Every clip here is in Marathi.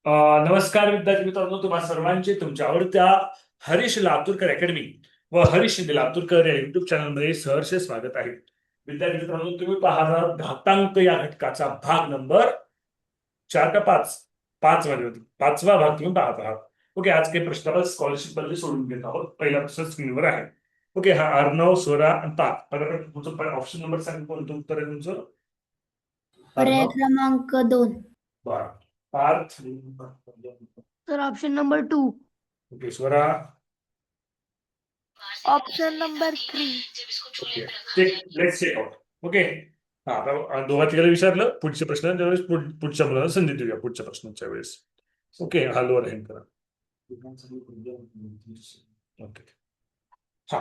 नमस्कार विद्यार्थी मित्रांनो, तुम्हा सर्वांचे तुमच्या आवडत्या हरीश लातूरकर अकॅडमी व हरीश शिंदे लातूरकर या युट्यूब चॅनलमध्ये सहर्ष स्वागत आहे. विद्यार्थी मित्रांनो, तुम्ही पाहणार घातांक या घटकाचा भाग नंबर 4 का 5, 5 मध्ये होती, 5वा भाग तुम्ही पाहत आहात. ओके, आज काही प्रश्न आपण स्कॉलरशिप बद्दल सोडून घेत आहोत. पहिला प्रश्न स्क्रीनवर आहे. ओके, हा अर्णव, स्वरा आणि पार्थ. तुमचं ऑप्शन नंबर सांग, कोणतं उत्तर आहे तुमचं? पर्याय अर्णव, क्रमांक 2. बरं. पार्थ, तर option number 2. Okay. Swara, option number 3. Okay. Let's check out. Okay. हा, आता दोघा तिघाला विचारलं. पुढचे प्रश्न त्यावेळेस पुढच्या मुलाला संधी देऊया पुढच्या प्रश्नाच्या वेळेस. ओके, हा लोअर हँड करा. ओके. हा,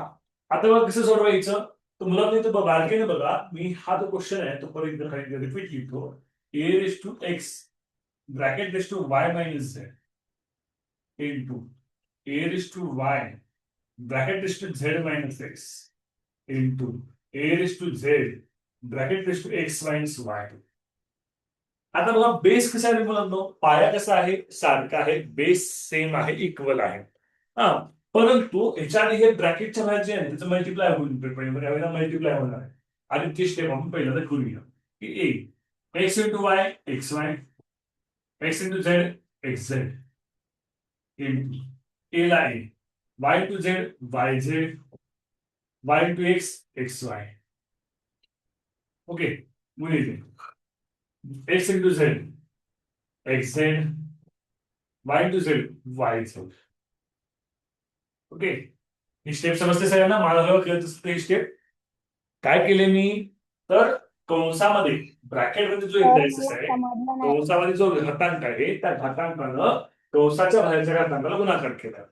आता बघा कसं सोडवायचं. तर मुलांनी तर बारकेने बघा, मी हा जो क्वेश्चन आहे तो परत एकदा खाली रिपीट लिहितो. A raise to x bracket raise to y minus z into a raise to y bracket raise to z minus x into a raise to z bracket raise to x minus y. आता बघा, बेस कसा आहे मुलांनो, पाया कसा आहे, सारखा आहे, बेस सेम आहे, इक्वल आहे. हा, परंतु ह्याच्याने हे ब्रॅकेटच्या बाहेर जे आहे त्याचं मल्टिप्लाय होईल, यावेळेला मल्टिप्लाय होणार आहे. आणि ती स्टेप आपण पहिल्यांदा करूया की a x into y x y x into z x z into a ला a y to z y z y into x x y. Okay, मुली x into z x z y to z y z. Okay, ही स्टेप समजते सगळ्यांना? मला ही स्टेप काय केले मी, तर कंसामध्ये ब्रॅकेटमध्ये जो इंडेक्सेस आहे, कंसामध्ये जो घातांक आहे त्या घातांकानं कंसाच्या बाहेरच्या घातांकाला गुणाकार केला.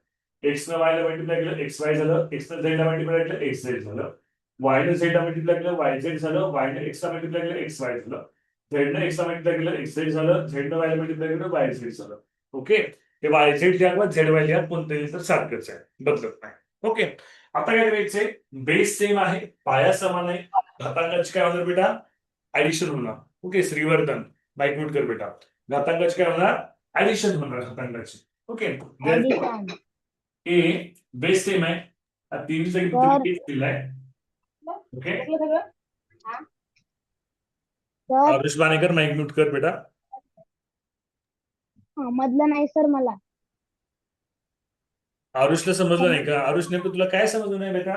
एक्स न वायला मल्टिप्लाय केलं एक्स वाय झालं, एक्स न झेडला मल्टिप्लाय केलं एक्स झेड झालं, वाय न झेडला मल्टिप्लाय केलं वाय झेड झालं, वाय न एक्सला मल्टिप्लाय केलं एक्स वाय झालं, झेड न एक्सला मल्टिप्लाय केलं एक्स झेड झालं, झेड न वायला मल्टिप्लाय केलं वाय झेड झालं. ओके, हे वाय झेड लिहा किंवा झेड वाय लिहा, कोणतंही तर सारखंच आहे, बदलत नाही. ओके, आता काय करायचंय, बेस सेम आहे, पाया समान आहे, घातांकाची काय होणार बेटा, ऍडिशन होणार. ओके, श्रीवर्धन माईक म्यूट कर बेटा. घातांकाची काय होणार, ऍडिशन होणार घातांकाची. ओके, ए बेस सेम आहे, तिन्ही जागी तुम्ही एक दिलाय. ओके, आरुष बाणेकर माईक म्यूट कर बेटा. मधलं नाही सर मला. आरुषला समजलं नाही का? आरुष, नेमकं तुला काय समजलं नाही बेटा?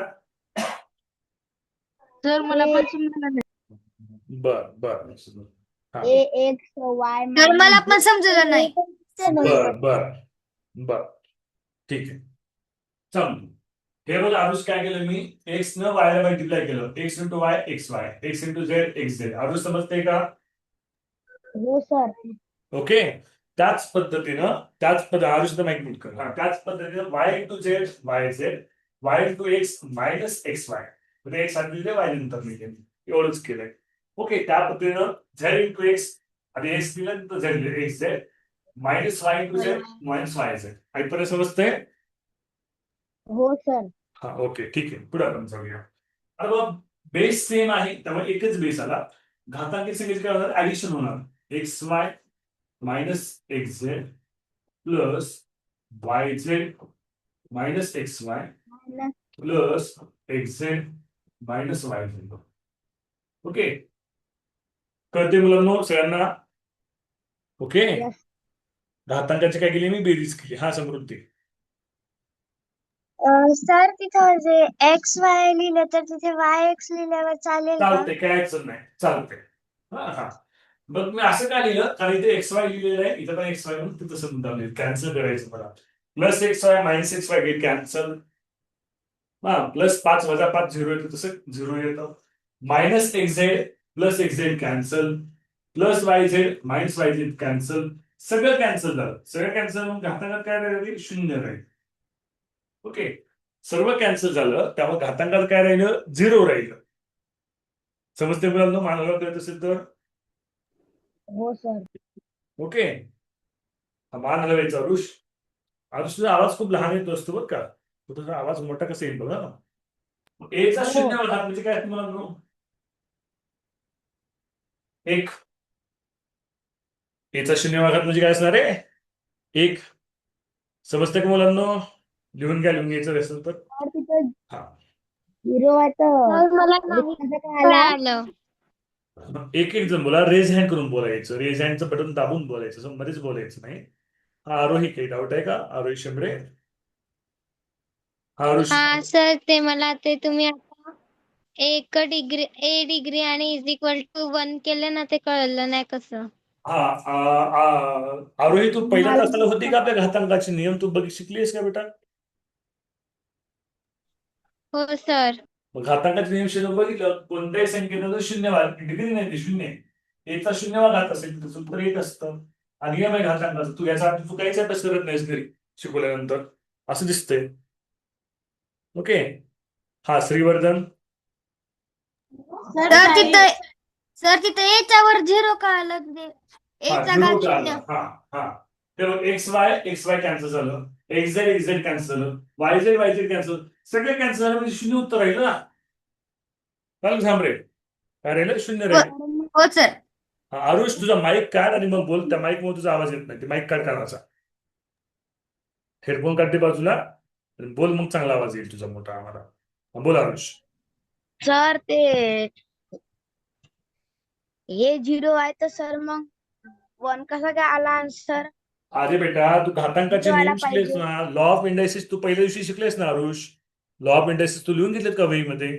सर मला पण समजलं नाही. बर बर, हा, ए एक्स वाय सर मला पण समजलं नाही. बर बर बर, ठीक आहे, चालू. हे बघा, आरुष काय केलं मी, एक्स न वायला मल्टिप्लाय केलं, x into y x y x into z x z. Aarush समजते का? हो sir. Okay, Aarush mike mute कर. हा, त्याच पद्धतीनं y into z y z y into x minus x y, म्हणजे एक्स आधी दिले वाय नंतर लिहिले, एवढंच केलंय. ओके, त्या पद्धतीनं झेड इंटू एक्स आणि एक्स दिलं तर z x z minus y into z minus y z. ऐकपर्यंत समजतंय? हो सर. हा, ओके, ठीक आहे, पुढे आपण जाऊया. आता बघ, बेस सेम आहे त्यामुळे एकच बेस आला. घातांकी संख्येचे काय होणार, ऍडिशन होणार. X y minus x Z plus Y Z minus x Y plus x z minus y z. Okay, कळते मुलांनो सगळ्यांना? ओके, घातांकाची काय केली मी, बेरीज केली. हा, समृद्धी. सर तिथं जे एक्स वाय लिहिलं तर तिथे वाय एक्स लिहिल्यावर चालेल का? चालते, काय अडचण नाही, चालते. हा हा, मग मी असं काय लिहिलं, कारण इथे एक्स वाय लिहिलेलं आहे, इथं पण एक्स वाय म्हणून तसं मुद्दाम लिहिलं, कॅन्सल करायचं मला. Plus x y minus x Y get cancel. हा, प्लस 5 वजा 5 झिरो येतं, तसं झिरो येतं. Minus x Z plus x Z cancel, plus Y Z minus y Z cancel, सगळं कॅन्सल झालं. सगळं कॅन्सल मग घातांकात काय राहील, शून्य राहील. ओके, सर्व कॅन्सल झालं त्यामुळे घातांकात काय राहिलं, झिरो राहिलं. समजते मुलांना? मानवाला कळत असेल तर? हो सर. ओके, मान हलवायचा. आरुष, आरुष तुझा आवाज खूप लहान येतो असतो बरं का, तुझा आवाज मोठा कसा येईल बघा. एचा शून्य घात म्हणजे काय तुम्हाला? एक. एचा शून्य घात म्हणजे काय असणार आहे, एक समजतं का मुलांना? लिहून घ्यायचं असेल तर. सर तिथं हा 0 आहे तर मला एक नाही कसं काय आला? कळालं. एक एक जण बोला, रेज हँड करून बोलायचं, रेज हँडचं बटन दाबून बोलायचं, असं मध्येच बोलायचं नाही. हा आरोही, काही डाऊट आहे का आरोही शेंबडे? हा आरुष. हा सर, ते मला ते तुम्ही आता एक डिग्री ए डिग्री आणि इज इक्वल टू 1 केले ना, ते कळलं नाही कसं. हा आरोही, तू पहिल्या मला तासाला होती का आपल्या घातांकाचे नियम तू शिकलीस का बेटा? हो सर. मग घातांकाचे नियम शिकून बघितलं, कोणत्याही संख्येचा जर शून्यवाद डिग्री नाही, ते शून्य आहे. एकचा शून्यवाद घात असेल तर उत्तर एक असतं. हा नियम आहे घातांकाचा. तू याचा अर्थ तू काहीच अभ्यास करत नाहीस घरी शिकवल्यानंतर, असं दिसतंय. ओके. हा श्रीवर्धन. सर तिथं याच्यावर 0 का आलं? हा एचा झिरो घात का शून्य. आला? हा हा. तर एक्स वाय कॅन्सल झालं, एक्स झेड कॅन्सल झालं, वाय झेड कॅन्सल, सगळे कॅन्सल झालं, म्हणजे शून्य उत्तर राहील ना. चालेल झांबरे, काय राहिलं? शून्य राहील. हो सर. हा, आरुष, तुझा माईक काढ आणि मग बोल. त्या माईक मध्ये तुझा आवाज येत नाही, ते माईक काढ कानाचा, हेडफोन काढते बाजूला आणि बोल, मग चांगला आवाज येईल तुझा मोठा आम्हाला. हा, बोल आरुष. सर ते हे 0 आहे तर सर मग 1 कसा काय आला सर? अरे बेटा, तू घातांकाचे 0 आला नियम शिकलेस पाहिजे. ना, लॉ ऑफ इंडायसिस तू पहिल्या दिवशी शिकलेस ना आरुष. लॉ ऑफ इंडायसिस तू लिहून घेतलेत का वहीमध्ये?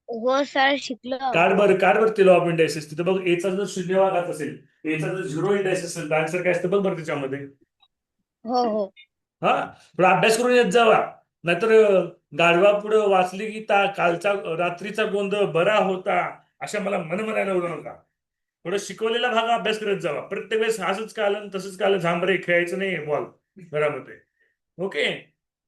हो सर शिकलो. काढ बरं ते लॉ ऑफ इंडायसिस. तिथं बघ, एचा जर शून्य भागात असेल, एचा जर झिरो इंडायसिस असेल, तर आन्सर काय असतं बघ बरं त्याच्यामध्ये. हो हो. हा, पण अभ्यास करून येत जावा. नाहीतर गाढवा पुढे वाचली की कालचा रात्रीचा गोंधळ बरा होता, अशा मला म्हणायला उडू नका. थोडं शिकवलेला भाग अभ्यास करत जावा. प्रत्येक वेळेस असंच कालं तसंच कालं झांबरे खेळायचं नाही बॉल घरामध्ये. ओके.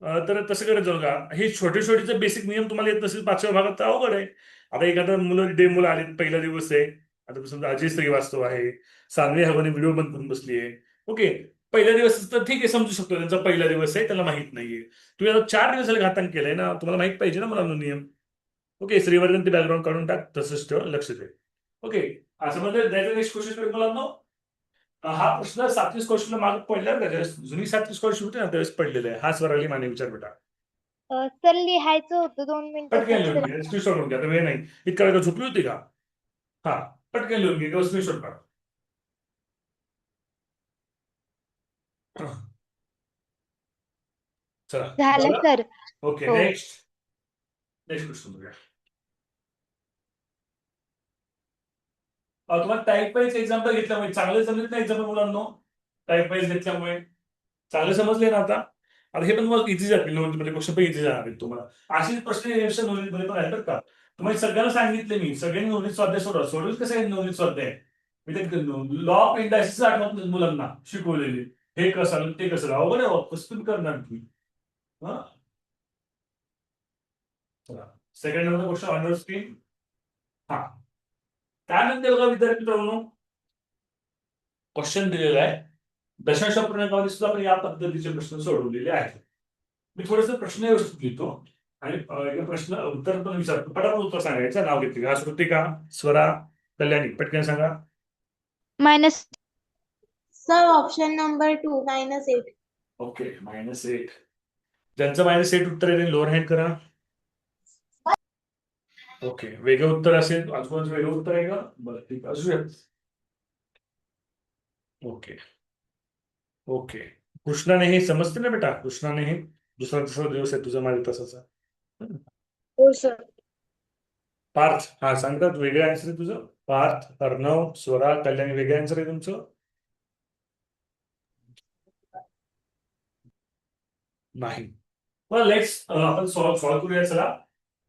तर तसं करत जाऊ का? हे छोटे छोटेचे बेसिक नियम तुम्हाला येत नसेल 5व्या भागात, तर अवघड आहे. आता एखादा मुलं आले, पहिला दिवस आहे. आता समजा अजय श्रीवास्तव आहे, सानवी हवाने व्हिडिओ बंद करून बसली आहे. ओके. पहिला दिवस तर ठीक आहे, समजू शकतो त्यांचा पहिला दिवस आहे, त्याला माहित नाहीये. तुम्ही आता 4 दिवस झाले घातांक केलंय ना, तुम्हाला माहित पाहिजे ना मला नियम. ओके. श्रीवर्धन ते बॅकग्राऊंड काढून टाक, तसंच ठेव, लक्ष दे. ओके. असं म्हणजे नेक्स्ट क्वेश्चन मला हा प्रश्न 37 क्वेश्चन मागे पडल्यावर का ज्यावेळेस जुनी 37 क्वेश्चन होते ना, त्यावेळेस पडलेलं आहे. हा स्वराली माने विचार बेटा. सर लिहायचं होतं 2 मिनिटं पटकन फक्त. लिहून घे, स्क्रीनशॉट घेऊन घ्या, आता वेळ नाही. इतका वेळ का झोपली होती का? हा, पटकन लिहून घे किंवा स्क्रीनशॉट काढ. चला झालं झालं. सर. ओके. हो. नेक्स्ट क्वेश्चन बघूया. तुम्हाला टाईप वाईज एक्झाम्पल घेतल्यामुळे चांगले समजत नाही एक्झाम्पल मुलांना. टाईप वाईज घेतल्यामुळे चांगले समजले ना आता. आता हे पण मग इझी जातील, म्हणजे क्वेश्चन पण इझी जाणार आहेत तुम्हाला. असेच प्रश्न नोंदणी मध्ये पण आहेत बरं का. तुम्हाला सगळ्यांना सांगितले मी, सगळ्यांनी नोंदणी स्वाध्याय सोडवेल कसं आहे नोंदणी स्वाध्याय. लॉ ऑफ इंडायसिस आठवत नाही मुलांना शिकवलेले, हे कसं ते कसं अवघड आहे, कसं तुम्ही करणार तुम्ही. हा, चला second number question on screen. हा, त्यानंतर बघा विद्यार्थी मित्रांनो, क्वेश्चन दिलेला आहे. दशांश अपूर्णांकामध्ये सुद्धा आपण या पद्धतीचे प्रश्न सोडवलेले आहेत. मी थोडस प्रश्न व्यवस्थित लिहितो आणि प्रश्न उत्तर पण विचारतो. पटापट उत्तर सांगायचं. नाव घेतले का? श्रुतिका, स्वरा, कल्याणी, पटकन सांगा. Minus. Sir option number 2 -8. Okay, -8. ज्यांचं -8 उत्तर आहे लोअर हँड करा. ओके, वेगळं उत्तर असेल, आजूबाजूचं वेगळं उत्तर आहे का? बरं, ठीक आहे, असू शकत. Okay okay. कृष्णाने हे समजते ना बेटा, कृष्णाने हे दुसरा दिवस आहे तुझा माझ्या तासाचा. हो सर. पार्थ, हा सांगतात वेगळं आन्सर आहे तुझं. पार्थ, अर्णव, स्वरा, कल्याणी, वेगळं आन्सर आहे तुमचं. नाही. लेट्स आपण सॉल्व्ह करूया. चला,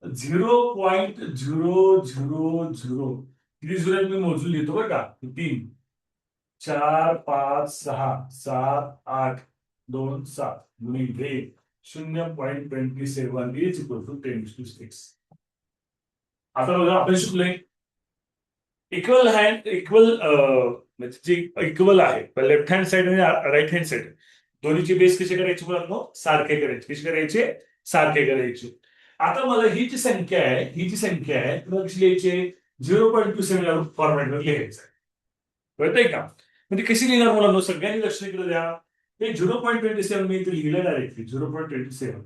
0.000 किती झिरो आहेत मी मोजून लिहितो बरं का. 3, 4, 5, 6, 7, 8, 2, 7 गुणिले 0.27 इज इक्वल टू 10⁶. आता बघा आपण शिकलोय इक्वल हँड म्हणजे जे इक्वल आहे लेफ्ट हँड साइड आणि राईट हँड साइड दोन्हीची बेस कशी करायची मुलांना? सारखे करायचे. कशी करायचे? सारखे करायचे. आता मला ही जी संख्या आहे तुला कशी लिहायची? 0.27 फॉर्मॅटवर लिहायचं आहे. कळतंय का? म्हणजे कशी लिहिणार मुलांना? सगळ्यांनी लक्ष इकडे द्या. हे 0.27 मी इथे लिहिलं डायरेक्टली 0.27.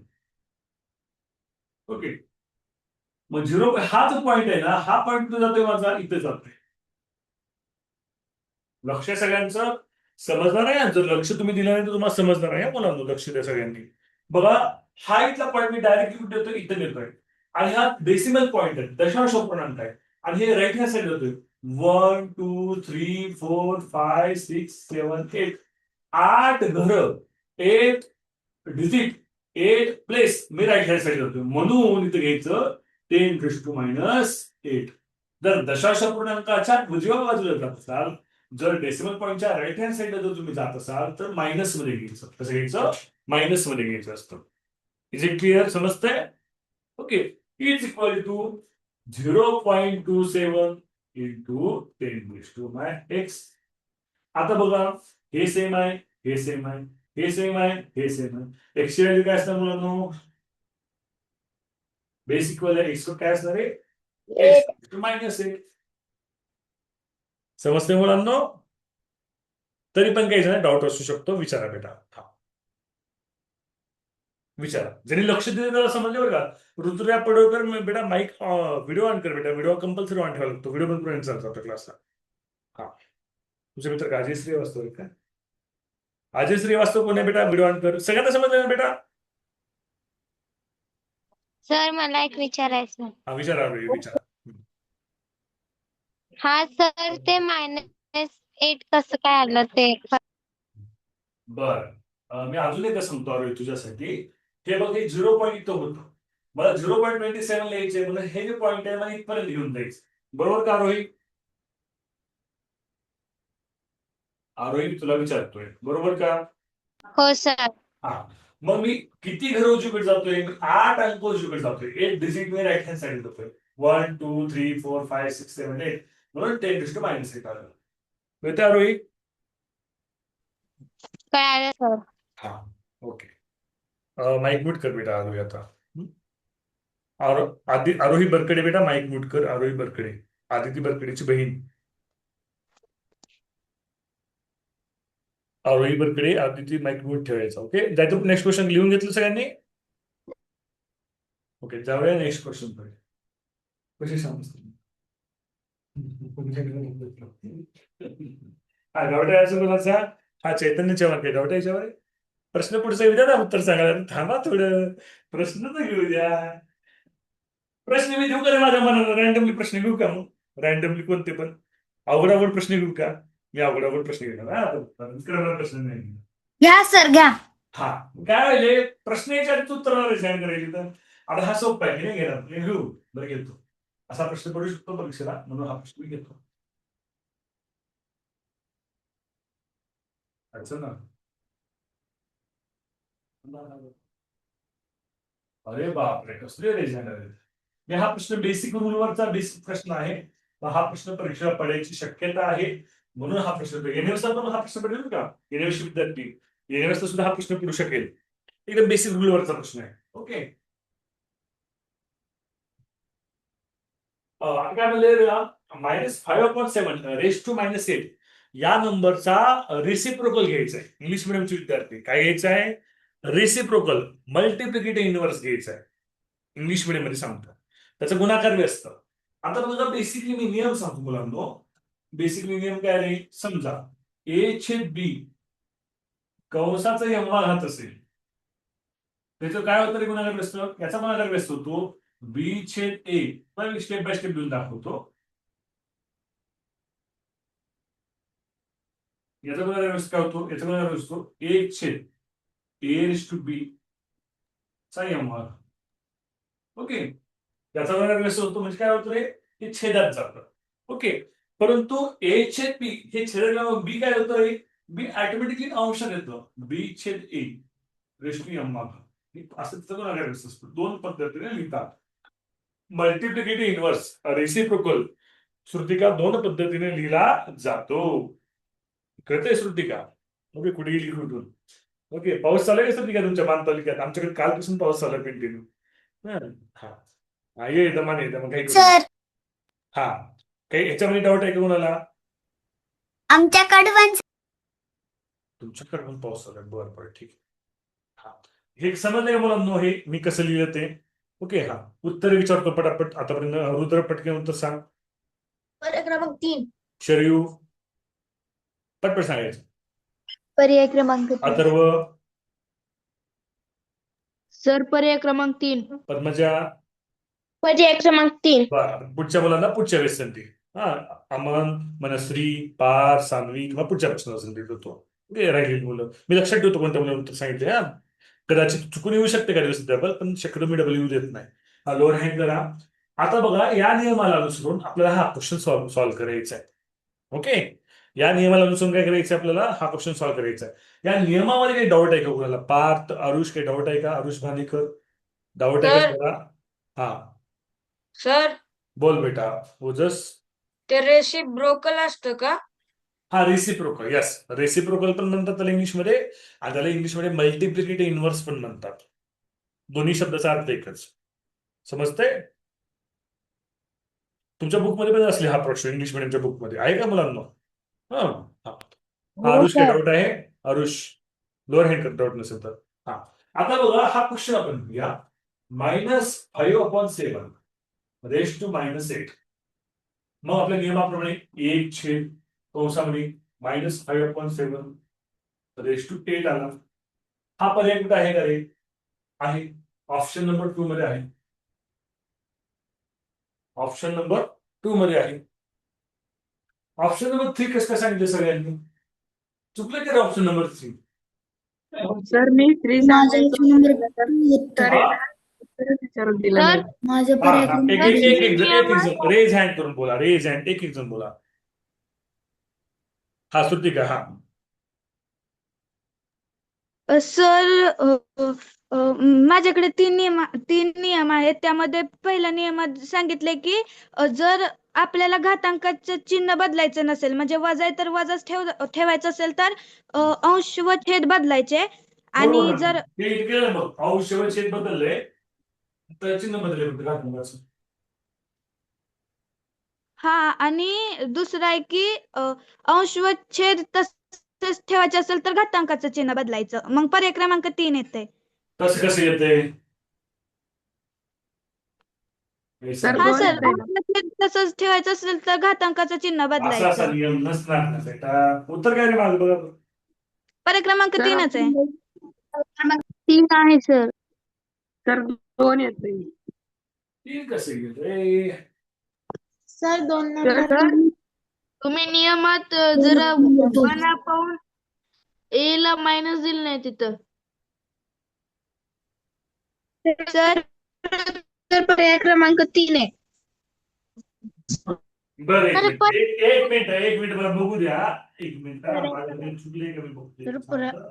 ओके, मग हा जो पॉईंट आहे ना, हा पॉईंट कुठे जातोय माझा, इथे जातोय. लक्ष सगळ्यांचं समजणार आहे. जर लक्ष तुम्ही दिलं नाही तर तुम्हाला समजणार आहे मुलांना. लक्ष द्या सगळ्यांनी. बघा, हा इथला पॉईंट मी डायरेक्टली कुठे देतोय, इथे देतोय. आणि हा डेसिमल पॉईंट आहे, दशांश अपूर्णांक आहे. आणि हे राईट हँड साईड देतोय. 1 2 3 4 5 6 7 8 8 घरं, 8 डिजिट, 8 प्लेस मी राईट हँड साईड देतोय. म्हणून इथे घ्यायचं 10⁻⁸. जर दशांश अपूर्णांकाच्या उजव्या बाजूला जात असाल, जर डेसिमल पॉईंटच्या राईट हँड साईडला जर तुम्ही जात असाल तर मायनस मध्ये घ्यायचं. कसं घ्यायचं, मायनस मध्ये घ्यायचं असतं. इज इट क्लिअर, समजतंय? Okay, is equal to 0.27 into 10⁻⁸. आता बघा, हे सेम आहे, हे सेम आहे, हे सेम आहे, हे सेम आहे. एक्सची व्हॅल्यू काय असणार मुलांनो, बेस इक्वल आहे, एक्स काय असणार आहे, -8. समजते मुलांनो? तरी पण काही जण डाऊट असू शकतो, विचारा बेटा. हा, विचारा. जरी लक्ष दिलं तर समजले बरं का. ऋतुराज पडवकर बेटा माईक व्हिडिओ ऑन कर बेटा. व्हिडिओ कंपल्सरी ऑन ठेवावा लागतो. व्हिडिओ बंद करून चालतो आपल्या क्लासला. हा, तुझे मित्र का अजयश्री वास्तव आहे का? अजयश्री वास्तव कोण आहे बेटा? व्हिडिओ ऑन कर. सगळ्यांना समजलं ना बेटा? सर मला एक विचारायचं. हा, विचारा विचारा. हा सर, ते -8 कसं काय आलं ते? बर, मी अजून एकदा सांगतो आरोही तुझ्यासाठी. हे बघ, हे 0 पॉईंट इथं होतं. मला 0.27 लिहायचंय, म्हणजे हे जे पॉईंट आहे मला इथपर्यंत घेऊन जायचं. बरोबर का आरोही? आरोही, मी तुला विचारतोय, बरोबर का? हो सर. हा, मग मी किती घर उजवीकडे जातोय? 8 अंक उजवीकडे जातोय. 8 डिजिट मी राईट हँड साईड जातोय. 1 2 3 4 5 6 7 8 म्हणून 10⁻⁸ आलं. कळतं आरोही? कळालं सर. हा, ओके. माईक म्यूट कर बेटा आरोही आता. आरोही बरकडे बेटा माईक म्यूट कर. आरोही बरकडे, आदिती बरकडेची बहीण. आरोही बरकडे, आदिती माईक म्यूट ठेवायचा. ओके, जायचं. नेक्स्ट क्वेश्चन लिहून घेतलं सगळ्यांनी? ओके, जाऊया नेक्स्ट क्वेश्चन कडे. कशी समजते? हा, डाऊट आहे अजून कोणाचा? हा, चैतन्य चव्हाण काय डाऊट आहे याच्यावर? प्रश्न पुढचा येऊ द्या ना, उत्तर सांगायला. थांबा थोडं, प्रश्न तर घेऊ द्या. प्रश्न मी देऊ का रे माझ्या मनाला? रॅन्डमली प्रश्न घेऊ का? मग रॅन्डमली कोणते पण अवघड प्रश्न घेऊ का? मी अवघड प्रश्न घेणार. हा, प्रश्न नाही. घ्या सर, घ्या. हा, काय व्हायले, प्रश्न याच्या उत्तर करायची तर. आता हा सोपा आहे, नाही घेणार, मी घेऊ. बरं, घेतो. असा प्रश्न पडू शकतो परीक्षेला, म्हणून हा प्रश्न मी घेतो. अच्छा ना. अरे बापरे, कसले रेजनर. मी हा प्रश्न बेसिक रूलवरचा बेसिक प्रश्न आहे. हा प्रश्न परीक्षेला पडायची शक्यता आहे, म्हणून हा प्रश्न. एनएसला पण हा प्रश्न पडेल का? एनएस विद्यार्थी, एनएसला सुद्धा हा प्रश्न पडू शकेल. एकदम बेसिक रूलवरचा प्रश्न आहे. ओके, आता काय म्हणले, -5/7 या नंबरचा रेसिप्रोकल घ्यायचा आहे. इंग्लिश मिडियमचे विद्यार्थी काय घ्यायचं आहे? रेसिप्रोकल, मल्टिप्लिकेटिव्ह इनव्हर्स घ्यायचा आहे. इंग्लिश मिडियम मध्ये सांगतात, त्याचा गुणाकार व्यस्त. आता बघा, बेसिकली मी नियम सांगतो मुलांनो. बेसिक नियम काय रे? समजा A/B कंसाचा एवढा घात असेल, त्याचं काय होतं रे गुणाकार व्यस्त? याचा गुणाकार व्यस्त होतो B/A. स्टेप बाय स्टेप देऊन दाखवतो. याचा गुणाकार व्यस्त काय होतो? याचा गुणाकार व्यस्त होतो A/A⁻B चा एवढा. ओके, याचा गुणाकार व्यस्त होतो म्हणजे काय होतं रे? हे छेदात जातं. ओके, परंतु A/B हे छेदात बी काय होतं रे? बी ऑटोमॅटिकली अंशात येतं. B/A⁻M असं त्याचा गुणाकार व्यस्त असतो. दोन पद्धतीने लिहितात. मल्टिप्लिकेटिव्ह इनव्हर्स, रेसिप्रोकल, श्रुतिका दोन पद्धतीने लिहिला जातो. कळतंय श्रुतिका? ओके, कुठे गेली कुठून? ओके, पाऊस चालू आहे श्रुतिका तुमच्या मान तालुक्यात? आमच्याकडे कालपासून पाऊस चालू आहे कंटिन्यू. हा, ये दमान येतं मग काही. सर, हा, काही ह्याच्यामध्ये डाऊट आहे का कोणाला? आमच्याकडे पण तुमच्याकडे पण पाऊस आलाय, बरं बरं ठीक आहे. हा, हे समजलं का मुलांनो, हे मी कसं लिहिलं ते? ओके, हा उत्तर विचारतो पटापट आतापर्यंत. रुद्र पटकन उत्तर सांग. पर्याय क्रमांक 3. शरयू पटपट सांगायचं. पर्याय क्रमांक 3. अथर्व, सर पर्याय क्रमांक 3. पद्मजा, पर्याय क्रमांक 3. बरं पुढच्या मुलांना पुढच्या वेळेस संधी. हा, अमन, मनश्री, पार, सान्वी किंवा पुढच्या प्रश्नाला संधी देतो. ओके, राहिलेली मुलं मी लक्षात ठेवतो कोणत्या मुलांना उत्तर सांगितले. हा, कदाचित चुकून येऊ शकते का दिवस डबल, पण शक्यतो मी डबल येऊ देत नाही. हा, लोअर हँड करा. आता बघा, या नियमाला अनुसरून आपल्याला हा क्वेश्चन सॉल्व्ह करायचा आहे. ओके, या नियमाला अनुसरून काय करायचं आपल्याला? हा क्वेश्चन सॉल्व्ह करायचा आहे. या नियमामध्ये काही डाऊट आहे का कोणाला? पार्थ, आरुष, काही डाऊट आहे का? आरुष भानेकर, डाऊट आहे का सर. तुम्हाला? हा, सर, बोल बेटा ओजस. ते रेसिप्रोकल असतं का? हा, रेसिप्रोकल, यस, रेसिप्रोकल पण म्हणतात त्याला इंग्लिशमध्ये, आणि त्याला इंग्लिशमध्ये मल्टिप्लिकेट इनव्हर्स पण म्हणतात. दोन्ही शब्दाचा अर्थ एकच. समजतंय? तुमच्या बुकमध्ये पण असले हा प्रश्न, इंग्लिश मिडियमच्या बुकमध्ये आहे का मुलांना? हा हा. आरुष काय डाऊट आहे? आरुष लोअर हँड कर, डाऊट नसेल तर. हा, आता बघा हा क्वेश्चन आपण घेऊया. -5/7 रेस टू -8. मग आपल्या नियमाप्रमाणे 1 कंसामध्ये -5/7 रेस टू 8 आला. हा पर्याय कुठे आहे का रे? आहे, ऑप्शन नंबर 2 मध्ये आहे. ऑप्शन नंबर 2 मध्ये आहे. ऑप्शन नंबर 3 कसं काय सांगितलं सगळ्यांनी? चुकलं का रे ऑप्शन नंबर 3? सर मी फ्री विचारून दिलं सर, नाही. माझं हा, पर्याय हा, एक क्रमांक एक एक जण रेज हँड करून बोला, रेज हँड, एक जण बोला. हा, श्रुतिका, हा. सर, माझ्याकडे 3 नियम आहेत. त्यामध्ये पहिल्या नियमात सांगितले की जर आपल्याला घातांकाचं चिन्ह बदलायचं नसेल, म्हणजे वजा आहे तर वजाच ठेवायचं असेल तर अंश व छेद बदलायचे. आणि बरोबर जर आहे. हे इथे केलं बघ, औषध छेद बदललंय, तर चिन्ह बदलले फक्त घातांकाचं. हा, आणि दुसरं आहे की अंश व छेद तसंच ठेवायचे असेल तर घातांकाचं चिन्ह बदलायचं. मग पर्याय क्रमांक 3 येते. कसं कसं येतंय? हे सर, हा सांगा. दोन सर, येतंय ना. अंश व छेद तसंच ठेवायचं असेल तर घातांकाचं चिन्ह असा बदलायचं. नियम नसणार ना बेटा. उत्तर काय रे माझं बघा. पर्याय क्रमांक सर, 3च आहे. 3 आहे सर. सर 2 येतंय. 3 कसं येतंय? सर 2 सर, तुम्ही नियमात जरा 1/, ए ला मायनस दिलं नाही तिथं. सर, पर्याय क्रमांक 3 आहे. बरं, एक अरे मिनिट, एक मिनिट मला बघू द्या. एक मिनिट, माझ्याकडे चुकले का मी बघते.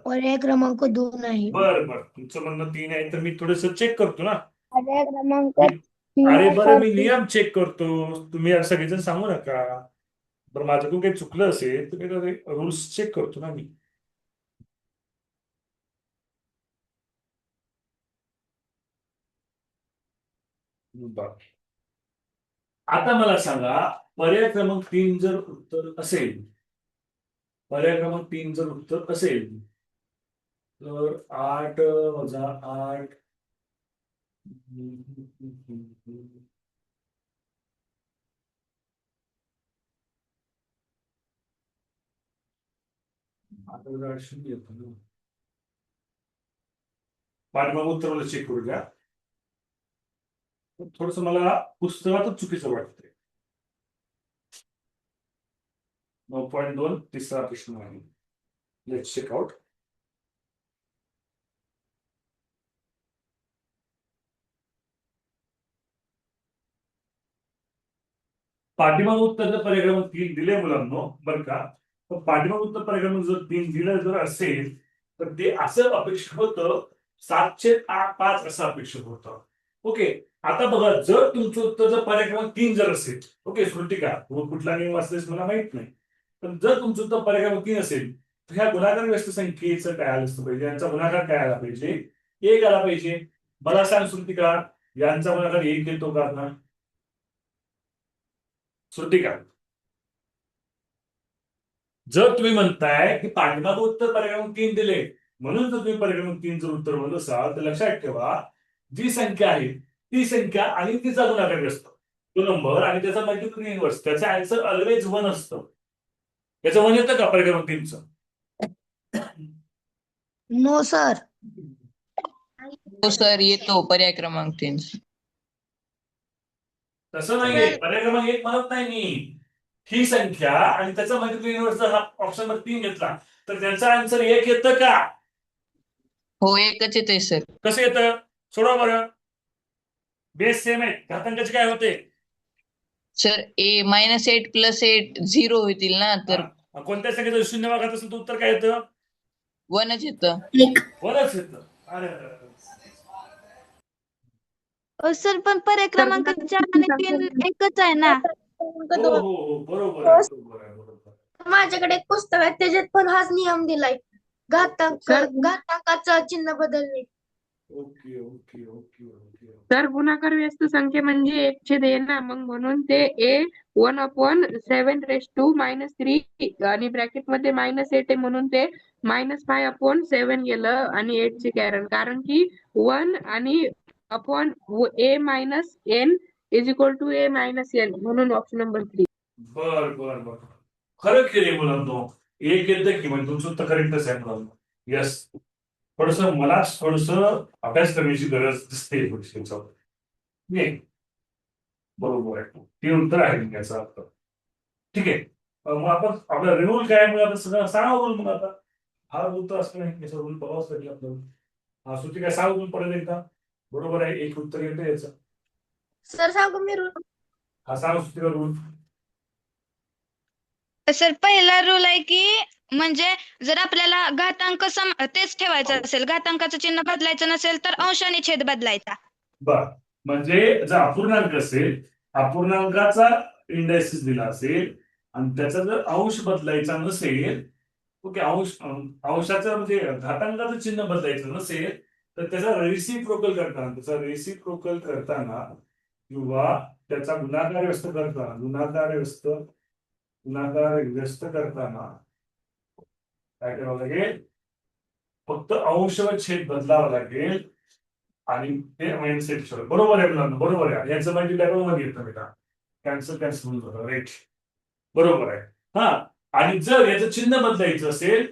पर्याय क्रमांक 2 आहे. बरं बरं, तुमचं म्हणणं 3 आहे, तर मी थोडस चेक करतो ना. पर्याय क्रमांक अरे बरं, मी नियम चेक करतो, तुम्ही सगळेजण सांगू नका. बरं, माझ्याकडून काही चुकलं असेल तर मी रूल्स चेक करतो ना मी. बरं, आता मला सांगा, पर्याय क्रमांक 3 जर उत्तर असेल, पर्याय क्रमांक 3 जर उत्तर असेल, तर 8 वजा 8 पाठीमाग उत्तराला चेक करू द्या. थोडस मला पुस्तकातच चुकीचं वाटतंय. 9.2 तिसरा प्रश्न आहे. Let's check out. पाठीमाग उत्तर जर पर्याय क्रमांक 3 दिले मुलांना, बरं का, तर पाठीमाग उत्तर पर्याय क्रमांक जर 3 दिलं जर असेल, तर ते असं अपेक्षित होतं 7/5 असं अपेक्षित होतं. ओके, आता बघा, जर तुमचं उत्तर जर पर्याय क्रमांक 3 जर असेल, ओके श्रुतिका, तू कुठला नियम वाचलेस मला माहित नाही, पण जर तुमचं उत्तर पर्याय क्रमांक 3 असेल, तर ह्या गुणाकार व्यस्त संख्येचं काय आलं असतं पाहिजे? यांचा गुणाकार काय आला पाहिजे? 1 आला पाहिजे. मला सांग श्रुतिका, यांचा गुणाकार 1 येतो का ना? श्रुतिका, जर तुम्ही म्हणताय की पाठीमाग उत्तर पर्याय क्रमांक 3 दिले म्हणून जर तुम्ही पर्याय क्रमांक 3 जर उत्तर म्हणत असाल तर लक्षात ठेवा जी संख्या आहे ती संख्या आणि तिचा गुणाकार असतो तो नंबर आणि त्याचा मल्टिप्लिकेशन इनव्हर्स त्याचं आन्सर ऑलवेज 1 असतं. याचं 1 येतं का पर्याय क्रमांक 3चं? No sir. हो सर, येतो पर्याय क्रमांक 3. तसं नाहीये, पर्याय क्रमांक 1 म्हणत नाही मी. ही संख्या आणि त्याचा मल्टिप्लिकेशन इनव्हर्स जर हा ऑप्शन नंबर 3 घेतला तर त्यांचा आन्सर 1 येतं का? हो, एकच येते सर. कसं येतं? सोडवा बरं. बेस सेम आहे, घातांकाचे काय होते? सर -8 + 8 0 होतील ना, तर कोणत्या संख्येचं शून्य भागात असेल तर उत्तर काय येतं? 1च येतं. 1च येतं. अरे अरे, अरे. सर पण पर्याय क्रमांक 4 आणि 3 एकच आहे ना. हो हो हो बरोबर आहे, बरोबर आहे, बरोबर आहे. माझ्याकडे एक पुस्तक आहे त्याच्यात पण हाच नियम दिलाय. सर घातांकाचं चिन्ह बदलणे. Okay okay okay okay. तर गुणाकार व्यस्त संख्या म्हणजे 1/n ना, मग म्हणून ते A1/7 आणि ब्रॅकेट मध्ये -8 आहे म्हणून ते -5/7 गेलं आणि 8 चे कारण की 1 आणि upon A - n is equal to A - n म्हणून ऑप्शन नंबर 3. बर बर बर खरं केले मुलांनो. एक येतं की म्हणजे तुमचं उत्तर करेक्टच आहे मुलांनो. यस, थोडस मला थोडस अभ्यास करण्याची गरज दिसते थोडीशी याच्यावर. नाही, बरोबर आहे, ते उत्तर आहे याचा अर्थ. ठीक आहे, मग आपण आपला रूल काय मग आता सगळं सांगा बोल मग आता. हा रूल तर असं नाही याचा रूल बघावाच लागेल आपल्याला. हा सुट्टी काय सांगू तुम्ही परत एकदा. बरोबर आहे, एक उत्तर येतं याचं. सर सांगू मी रूल? हा सांग सुट्टीचा रूल. सर पहिला रूल आहे की म्हणजे जर आपल्याला घातांक तेच ठेवायचं असेल, घातांकाचं चिन्ह बदलायचं नसेल तर अंश आणि छेद बदलायचा. बर, म्हणजे जर अपूर्णांक असेल, अपूर्णांकाचा इंडेक्सिस दिला असेल आणि त्याचा जर अंश बदलायचा नसेल, ओके, अंशाचं म्हणजे घातांकाचं चिन्ह बदलायचं नसेल तर त्याचा रेसिप्रोकल करताना किंवा त्याचा गुणाकार व्यस्त करताना काय करावं लागेल? फक्त अंश व छेद बदलावा लागेल आणि ते माइंडसेट ठेवलं. बरोबर आहे मुलांना, बरोबर आहे. याचं म्हणजे मध्ये येतं बेटा, कॅन्सल होऊन जातं. राईट, बरोबर आहे. हा, आणि जर याचं चिन्ह बदलायचं असेल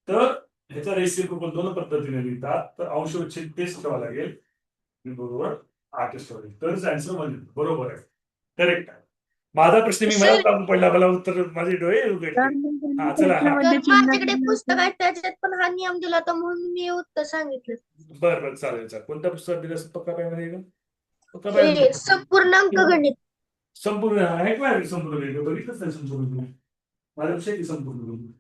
तर ह्याचा रेसिप्रोकल दोन पद्धतीने लिहितात. तर अंश व छेद तेच ठेवावं लागेल. बरोबर, 8च ठेवले तरच आन्सर मध्ये बरोबर आहे, करेक्ट आहे. माझा प्रश्न मी मला लागू पडला, मला उत्तर माझे डोळे उघडले. हा चला, हा माझ्याकडे पुस्तक आहे त्याच्यात पण हा नियम दिला होता म्हणून मी उत्तर सांगितलं. बरं बरं चालेल चालेल. कोणत्या पुस्तकात दिलं असं पक्का पाहिजे का? पक्का पाहिजे. हे संपूर्णांक गणित. संपूर्ण आहे का? संपूर्ण गणित बघितलंच नाही. संपूर्ण गणित माझ्या विषय की संपूर्ण गणित.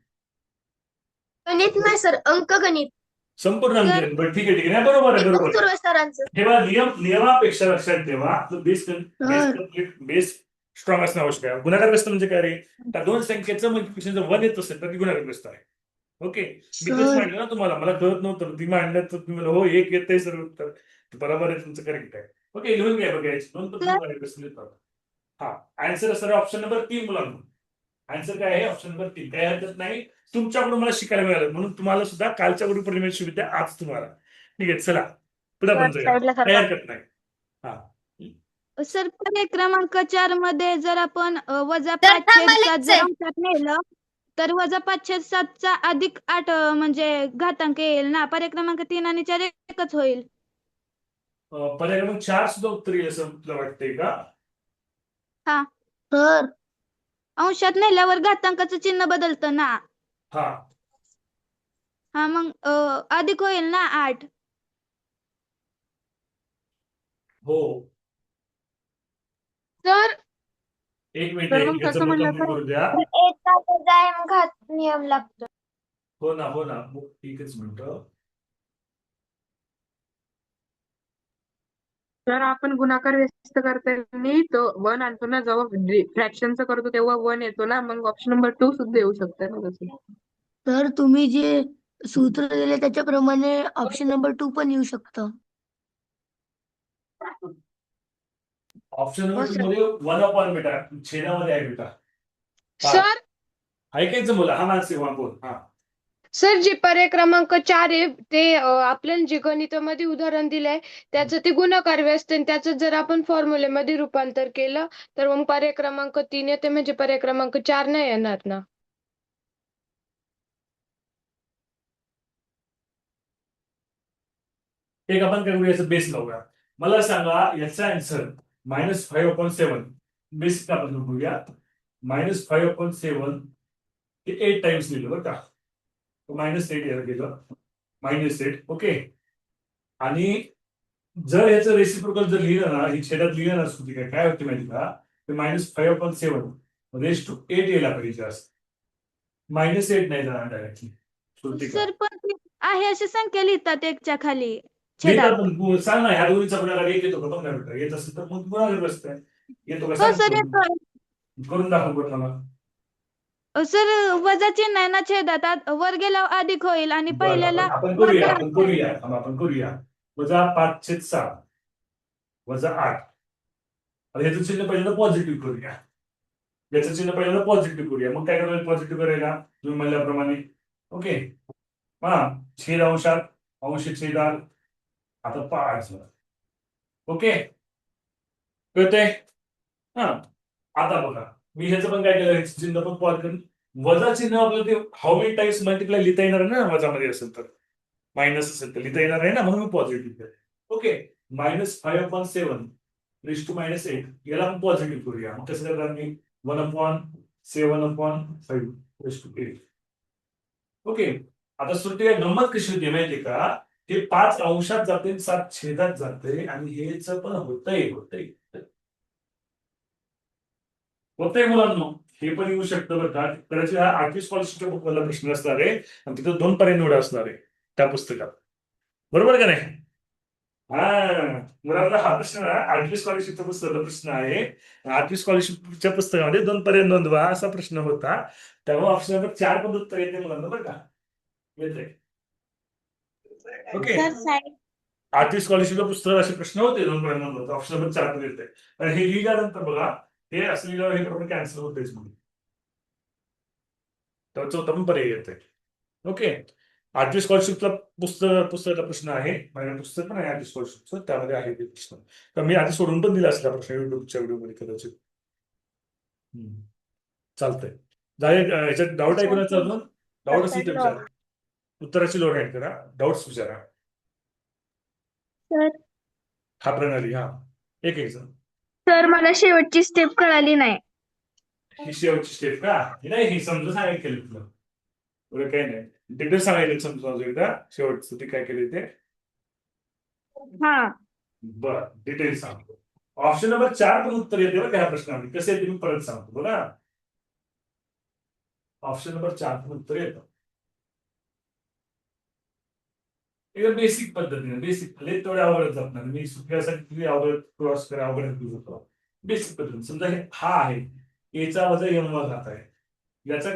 गणित नाही सर, अंकगणित. संपूर्ण अंक. बरं ठीक आहे ठीक आहे, नाही, बरोबर आहे, बरोबर आहे. सुर्वे सरांचं. ठेवा नियमापेक्षा लक्षात ठेवा बेस स्ट्रॉंग असणं आवश्यक आहे. गुणाकारग्रस्त म्हणजे काय रे? त्या दोन संख्येचं मल्टिप्लिकेशन जर 1 येत असेल तर ती गुणाकारग्रस्त आहे. ओके, मी तेच मांडलं ना तुम्हाला, मला कळत नव्हतं. ती मांडलं तर तुम्ही हो 1 येतंय सर उत्तर. बरोबर आहे, तुमचं करेक्ट आहे. ओके, लिहून घ्या बघायची दोन तर गुणाकारग्रस्त लिहितात. हा, आन्सर असणार ऑप्शन नंबर 3 मुलांना. आन्सर काय आहे? Option number 3. काही हरकत नाही, तुमच्याकडून मला शिकायला मिळालं म्हणून तुम्हाला सुद्धा कालच्या गुरुपौर्णिमेची शुभेच्छा आज तुम्हाला. ठीक आहे, चला पुढे पण जाऊया, काही हरकत नाही. हा सर पर्याय क्रमांक 4 मध्ये जर आपण वजा तर 5/7 जर थांबायलाच अंशात नेलं तर वजा 5/7 अधिक 8 म्हणजे घातांक येईल ना. पर्याय क्रमांक 3 आणि 4 एकच होईल. पर्याय क्रमांक 4 सुद्धा उत्तर येईल असं तुला वाटतंय का? हा, सर अंशात नेल्यावर घातांकाचं चिन्ह बदलतं ना. हा हा, मग अधिक होईल ना 8. हो, सर एक मिनिट तर मग याचं तसं म्हणलं कंप्लीट करू द्या. घात नियम लागतो. हो ना हो ना, एकच मिनिट. तर आपण गुणाकार व्यस्त करताना तो 1 आणतो ना, जेव्हा फ्रॅक्शनचं करतो तेव्हा 1 येतो ना, मग ऑप्शन नंबर 2 सुद्धा येऊ शकतं ना तसं. तर तुम्ही जे सूत्र दिले त्याच्याप्रमाणे ऑप्शन नंबर 2 पण येऊ शकतं. ऑप्शन नंबर 2 मध्ये 1 अपॉन बेटा छेदामध्ये आहे बेटा. सर ऐकायचं बोला. हा मानसी बोल. हा सर जे पर्याय क्रमांक 4 आहे ते आपल्याला जे गणितामध्ये उदाहरण दिलंय त्याचं ते गुणाकार व्यस्त आणि त्याचं जर आपण फॉर्म्युलेमध्ये रूपांतर केलं तर मग पर्याय क्रमांक 3 येते म्हणजे पर्याय क्रमांक 4 नाही येणार ना. एक आपण काय करूया, याचं बेस लावूया. मला सांगा याचा आन्सर -5/7 बेस आपण बघूया. -5/7 हे 8 टाइम्स लिहिलं बरं का. -8 याला गेलं, -8. ओके. आणि जर याचं रेसिप्रोकल जर लिहिलं ना, ही छेदात लिहिलं ना सुद्धा काय होते माहिती का, -5/7 रेस टू 8 यायला पाहिजे जास्त. -8 नाही जाणार डायरेक्टली. सर पण ते आहे अशी संख्या लिहितात एकच्या खाली लिहितात छेदात. पण सांग ना, ह्या दोन्हीचा गुणाकार एक येतो का बघ ना बेटा. येत असेल तर मग गुणाकार बसतंय. येतो का हो सांग सर करून. येतोय. करून दाखव बरं मला. सर वजा चिन्ह आहे ना छेदात वर गेल्यावर अधिक होईल आणि बरं, पहिल्याला आपण वजा करूया आहे. आपण करूया. -5/7 -8. आता ह्याचं चिन्ह पहिल्यांदा पॉझिटिव्ह करूया. याचं चिन्ह पहिल्यांदा पॉझिटिव्ह करूया. मग काय करायला पॉझिटिव्ह करायला तुम्ही म्हणल्याप्रमाणे. ओके. हा छेद अंशात, अंश छेदात. आता 5. ओके. कळतंय? हा आता बघा, मी ह्याचं पण काय केलं, ह्याचं चिन्ह पण पॉझ करून वजा चिन्ह आपल्याला ते हाऊ मेनी टाइम्स मल्टिप्लाय लिहिता येणार ना, वजामध्ये असेल तर. मायनस असेल तर लिहिता येणार आहे ना, म्हणून मी पॉझिटिव्ह केलं. ओके. -5/7 रेस टू -8 याला आपण पॉझिटिव्ह करूया. मग कसं करणार मी 1/7/5 रेस टू 8. ओके. आता सुट्टी गंमत कशी होती माहितीये का, हे 5 अंशात जाते, 7 छेदात जाते आणि हेच पण होतंय मुलांनो. हे पण येऊ शकतं बरं का. कदाचित हा 8वी स्कॉलरशिपच्या बुकमधला प्रश्न असणार आहे आणि तिथं 2 पर्याय निवड असणार आहे त्या पुस्तकात. बरोबर का नाही? हा मुलांना हा प्रश्न 8वी स्कॉलरशिपच्या पुस्तकाचा प्रश्न आहे. 8वी स्कॉलरशिपच्या पुस्तकामध्ये 2 पर्याय नोंदवा असा प्रश्न होता. त्यामुळे ऑप्शन नंबर 4 पण उत्तर येते मुलांना बरं का. येते. ओके. सर साईड 8वी स्कॉलरशिपच्या पुस्तकात असे प्रश्न होते 2 पर्याय नोंदवता. ऑप्शन नंबर 4 पण येते. आणि हे लिहिल्यानंतर बघा, हे असं लिहिल्यावर हे प्रॉब्लेम कॅन्सल होतेच म्हणून. तर चौथा पण पर्याय येते. ओके. 8वी स्कॉलरशिपचा पुस्तकाचा प्रश्न आहे. माझ्या पुस्तक पण आहे 8वी स्कॉलरशिपचं, त्यामध्ये आहे ते प्रश्न. तर मी आधी सोडून पण दिला असला प्रश्न युट्यूबच्या व्हिडिओमध्ये कदाचित. चालतंय. याच्यात डाऊट आहे कोणाचा अजून? डाऊट असेल तर विचारा. उत्तराची लोड ऍड करा. डाऊट्स विचारा. सर हा प्रणाली. हा एक जण. सर मला शेवटची स्टेप कळाली नाही. ही शेवटची स्टेप का? ही नाही, ही समजून सांगायला केलं तुला. बरं काही नाही. डिटेल सांगायला समजून एकदा शेवटचं ते काय केलं ते. हा बरं डिटेल सांगतो. ऑप्शन नंबर 4 पण उत्तर येते बरं का ह्या प्रश्नामध्ये. कसं येते मी परत सांगतो बघा. ऑप्शन नंबर 4 पण उत्तर येतं. एकदम बेसिक पद्धतीने, बेसिक तेवढे अवघड जात नाही. मी सुट्यासाठी अवघड क्रॉस करा अवघड करू शकतो. बेसिक पद्धतीने समजा हा आहे, एचा वजा एम वा घात आहे. याचा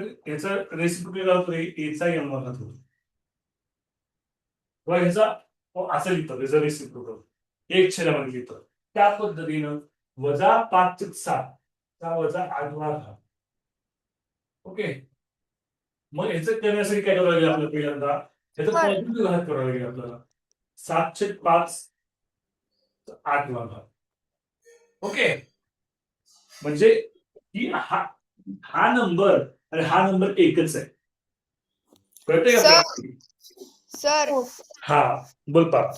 रेसिप्रोकल होतो एचा एम वा घात होतो. किंवा ह्याचा असं लिहितं त्याचं रेसिप्रोकल 1 छेदामध्ये लिहितं. त्या पद्धतीनं -5/7 वजा 8वा घात. ओके. मग ह्याचं करण्यासाठी काय करावं लागेल आपल्याला पहिल्यांदा, त्याचा पॉझिटिव्ह घात करावा लागेल आपल्याला. 7/5 8वा घात. ओके. म्हणजे की हा नंबर आणि हा नंबर एकच आहे. कळतंय का? सर हा बोल पार्थ.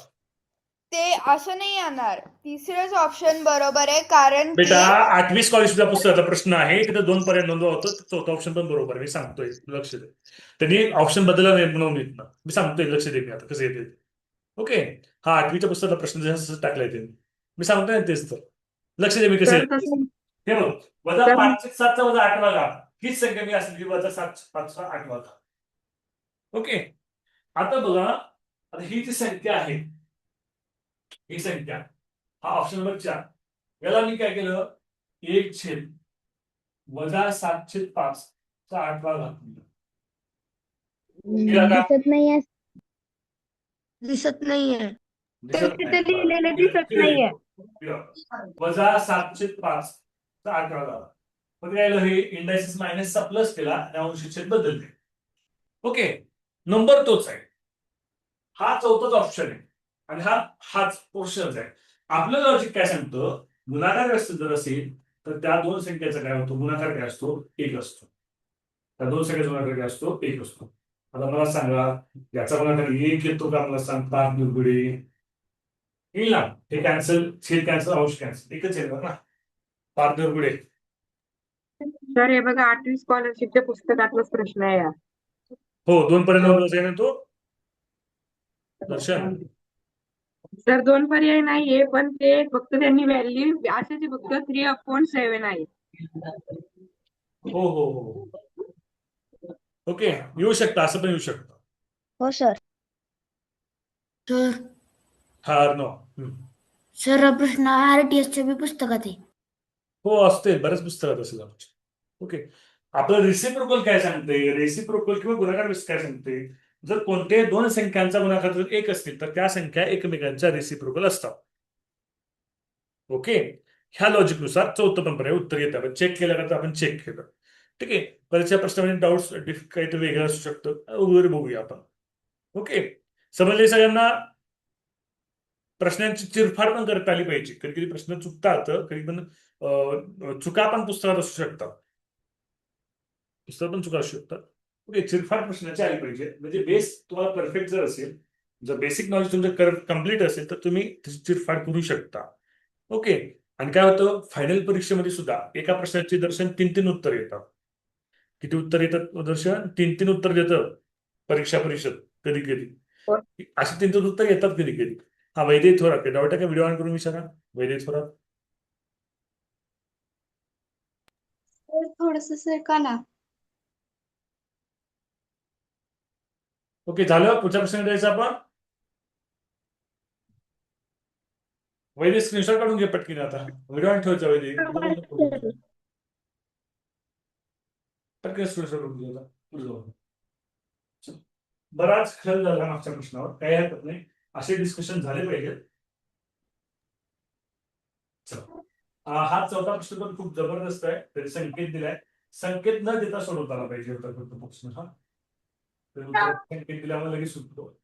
ते असं नाही येणार. तिसरंच ऑप्शन बरोबर आहे कारण की बेटा 8वी स्कॉलरशिपच्या पुस्तकाचा प्रश्न आहे. तिथे 2 पर्याय नोंदवा होतं. चौथा ऑप्शन पण बरोबर आहे. मी सांगतोय लक्ष दे. त्यांनी ऑप्शन बदलला नाही म्हणून मी सांगतोय लक्ष दे. मी आता कसं येते. ओके. हा 8वीच्या पुस्तकाचा प्रश्न जसं टाकलाय त्यांनी. मी सांगतोय तेच तर. लक्ष दे मी कसं सर येते. तसं हे बघ -5/7 वजा 8वा घात हीच संख्या मी असली -7/5 8वा घात. ओके. आता बघा, आता ही जी संख्या आहे, ही संख्या हा ऑप्शन नंबर 4 याला मी काय केलं, 1 छेद वजा 7/5 8वा घात दिला. दिसत नाहीये. दिसत नाहीये. तिथे लिहिलेलं दिसत नाहीये. वजा 7/5 8वा घात. मग काय झालं, हे इंडायसिस मायनसचा प्लस केला आणि अंश छेद बदलले. ओके, नंबर तोच आहे, हा चौथाच ऑप्शन आहे आणि हाच पोर्शनच आहे. आपलं लॉजिक काय सांगतं, गुणाकार व्यस्त जर असेल तर त्या दोन संख्येचा काय होतो, गुणाकार काय असतो, एक असतो. त्या दोन संख्येचा गुणाकार काय असतो, एक असतो. आता मला सांगा, याचा गुणाकार एक येतो का, मला सांगता पुढे येईल ना, हे कॅन्सल, छेद कॅन्सल, अंश कॅन्सल, एकच येणार ना, पाच पुढे. सर हे बघा 8वी स्कॉलरशिपच्या पुस्तकातलाच प्रश्न आहे हा. हो, 2 पर्यंत आहे ना तो दर्शन. सर 2 पर्याय नाहीये, पण ते फक्त त्यांनी व्हॅल्यू अशाची फक्त 3/7 आहे. हो हो हो, ओके, येऊ शकतं, असं पण येऊ शकतं. हो सर. सर हा नो. सर हा प्रश्न RTS च्या बी पुस्तकात आहे. हो, असते, बऱ्याच पुस्तकात असेल आमच्या. ओके, आपलं रेसिप्रोकल काय सांगते, रेसिप्रोकल किंवा गुणाकार व्यस्त काय सांगते, जर कोणत्याही दोन संख्यांचा गुणाकार जर एक असतील तर त्या संख्या एकमेकांच्या रेसिप्रोकल असतात. ओके, ह्या लॉजिकनुसार चौथं पण पर्याय उत्तर येतं. आपण चेक केल्यानंतर आपण चेक केलं. ठीक आहे, परीक्षा प्रश्नामध्ये डाऊट्स काहीतरी वेगळं असू शकतं वगैरे बघूया आपण. ओके, समजले सगळ्यांना. प्रश्नांची चिरफाड पण करता आली पाहिजे. कधी कधी प्रश्न चुकतात, कधी पण चुका पण पुस्तकात असू शकतात, पुस्तकात पण चुका असू शकतात. ओके, चिरफाड प्रश्नाची आली पाहिजे, म्हणजे बेस तुम्हाला परफेक्ट जर असेल, जर बेसिक नॉलेज तुमचं कम्प्लीट असेल तर तुम्ही त्याची चिरफाड करू शकता. ओके, आणि काय होतं, फायनल परीक्षेमध्ये सुद्धा एका प्रश्नाचे दर्शन 3 उत्तर येतात. किती उत्तर येतात दर्शन, 3 उत्तर देतं परीक्षा परिषद कधी कधी, असे 3 उत्तर येतात कधी कधी. हा, वैद्य थोरात डाऊट आहे का, व्हिडिओ ऑन करून विचारा वैद्य थोरात. थोडस सर का ना. ओके, झालं, पुढच्या प्रश्न द्यायचा आपण. वैद्य स्क्रीनशॉट काढून घे पटकीन, आता व्हिडिओ ऑन ठेवायचा वैद्य, पटकन स्क्रीनशॉट काढून घे आता. पुढे जाऊ. बराच खेळ झाला मागच्या प्रश्नावर, काही हरकत नाही, असे डिस्कशन झाले पाहिजेत. हा चौथा प्रश्न पण खूप जबरदस्त आहे, तरी संकेत दिलाय, संकेत न देता सोडवता आला पाहिजे होता प्रश्न हा, तर संकेत दिल्यामुळे लगेच सुटतो.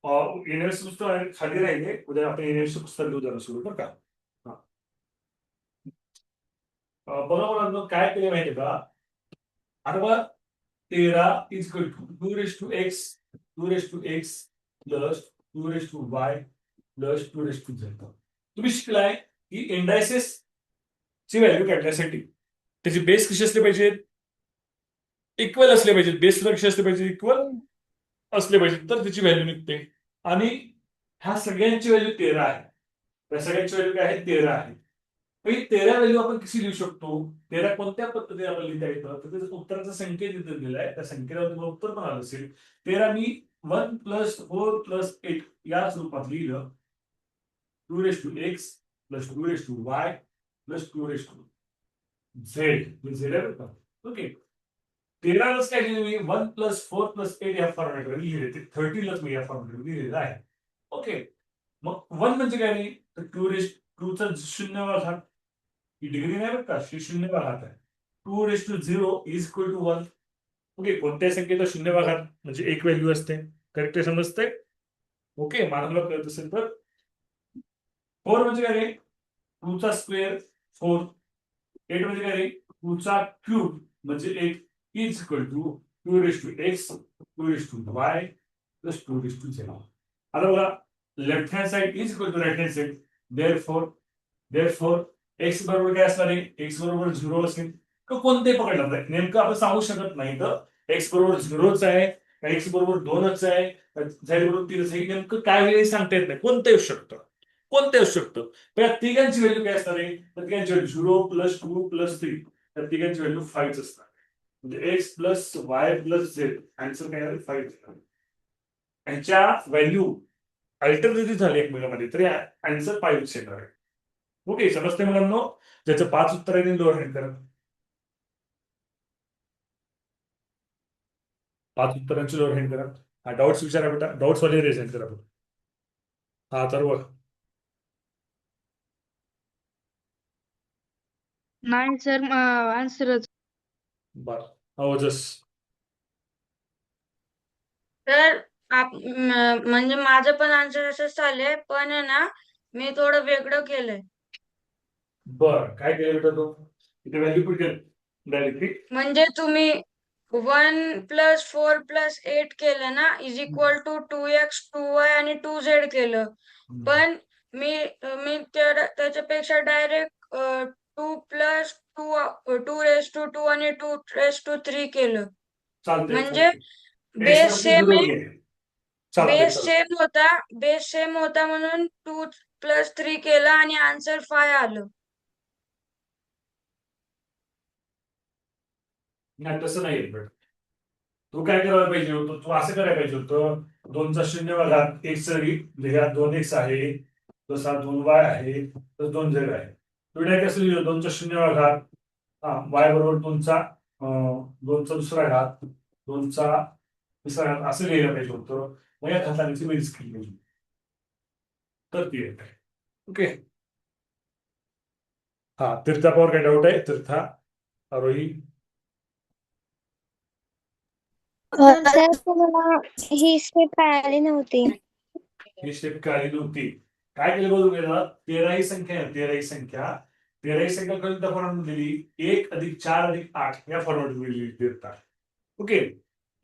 युनिव्हर्सिटी पुस्तक खाली राहिले, उद्या आपण युनिव्हर्सिटी पुस्तक घेऊ जरा सुरू, बरं का. बरोबर, काय केले माहिती का, आता बघा 13 is equal to 2x, 2x plus 2y plus 2z. तुम्ही शिकलाय की इंडायसेस ची व्हॅल्यू काढण्यासाठी त्याची बेस कशी असले पाहिजेत, इक्वल असले पाहिजेत. बेस सुद्धा कशी असले पाहिजे, इक्वल असले पाहिजे, तर त्याची व्हॅल्यू निघते. आणि ह्या सगळ्यांची व्हॅल्यू 13 आहे, त्या सगळ्यांची व्हॅल्यू काय आहे, 13 आहे. ही 13 व्हॅल्यू आपण कशी लिहू शकतो, 13 कोणत्या पद्धतीने आपण लिहिता येतं, तर त्याचा उत्तराचा संकेत इथे दिलाय, त्या संख्येला तुम्हाला उत्तर पण आलं असेल. 13 मी 1 + 4 + 8 या स्वरूपात लिहिलं, 2x + 2y + 2z. ओके, 13लाच काय लिहिलं मी, 1 + 4 + 8 या फॉर्मॅटवर लिहिले, ते 13लाच मी या फॉर्मॅटवर लिहिलेलं आहे. ओके, मग 1 म्हणजे काय नाही, तर 2चा 0वा घात, ही डिग्री नाही बरं का, 0वा घात आहे. 2⁻0 इज इक्वल टू 1. ओके, कोणत्याही संख्येचा 0वा घात म्हणजे एक व्हॅल्यू असते, करेक्ट समजते. ओके, मानवला कळत असेल तर. 4 म्हणजे काय रे, 2चा स्क्वेअर 4. 8 म्हणजे काय रे, 2चा क्यूब म्हणजे 8 is equal to 2x, 2y + 2z. आता बघा, left hand side is equal to right hand side, therefore x बरोबर काय असणार आहे, एक्स बरोबर 0 असेल तर कोणते पकडलं जाईल, नेमकं आपण सांगू शकत नाही. तर एक्स बरोबर 0च आहे, एक्स बरोबर 2च आहे, झेड बरोबर 3च आहे, नेमकं काय होईल सांगता येत नाही. कोणतं येऊ शकतं, कोणतं येऊ शकतं. तर या तिघांची व्हॅल्यू काय असणार आहे, तर तिघांची व्हॅल्यू 0 + 2 + 3, तर तिघांची व्हॅल्यू 5 असणार. म्हणजे x + y + z, आन्सर काय आहे, 5 असणार. यांच्या व्हॅल्यू अल्टरनेटिव्ह झाली एकमेकांमध्ये, तरी आन्सर 5 येणार आहे. ओके, समजते मुलांनो. ज्याचं 5 उत्तर आहे लोअर हँड करा. 5 उत्तरांची लोअर हँड करा. हा डाऊट्स विचारा बेटा, डाऊट्स वाले रेज हँड करा. हा तर बघ. नाही सर आन्सरच. बर ओजस. तर म्हणजे माझं पण आन्सर असंच झालंय, पण आहे ना मी थोडं वेगळं केलंय. बर काय केलं बेटा तो? इथे व्हॅल्यू पुट केलं डायरेक्टली. म्हणजे तुम्ही 1 + 4 + 8 केलं ना is equal to 2x 2y आणि 2z केलं. पण मी मी त्याच्यापेक्षा डायरेक्ट 2 + 2 आणि 2 केलं. चालतंय म्हणजे बेस सेम चालतंय. बेस सेम होता म्हणून 2 + 3 केलं आणि आन्सर 5 आलं. नाही तसं नाही बेटा. तू काय करायला पाहिजे होतं, तू असं करायला पाहिजे होतं, 2चा 0 घात एक सरी म्हणजे ह्यात 2x आहे, तसा 2y आहे, तर 2z आहे. तू डायरेक्ट कसं लिहिलं, 2चा 0 घात y बरोबर 2चा 2चा दुसरा घात 2चा तिसरा घात असं लिहायला पाहिजे होतं. मग या घातांची बेरीज केली पाहिजे तर ती येत आहे. ओके. हा तीर्था पवार काय डाऊट आहे? तीर्था, आरोही. सर तुम्हाला ही स्टेप कळाली नव्हती. ही स्टेप कळली नव्हती. काय केलं बघू गेला, 13ही संख्या आहे, 13ही संख्या कोणत्या फॉर्मॅट दिली? 1 + 4 + 8 या फॉर्मॅट दिली तीर्था. ओके.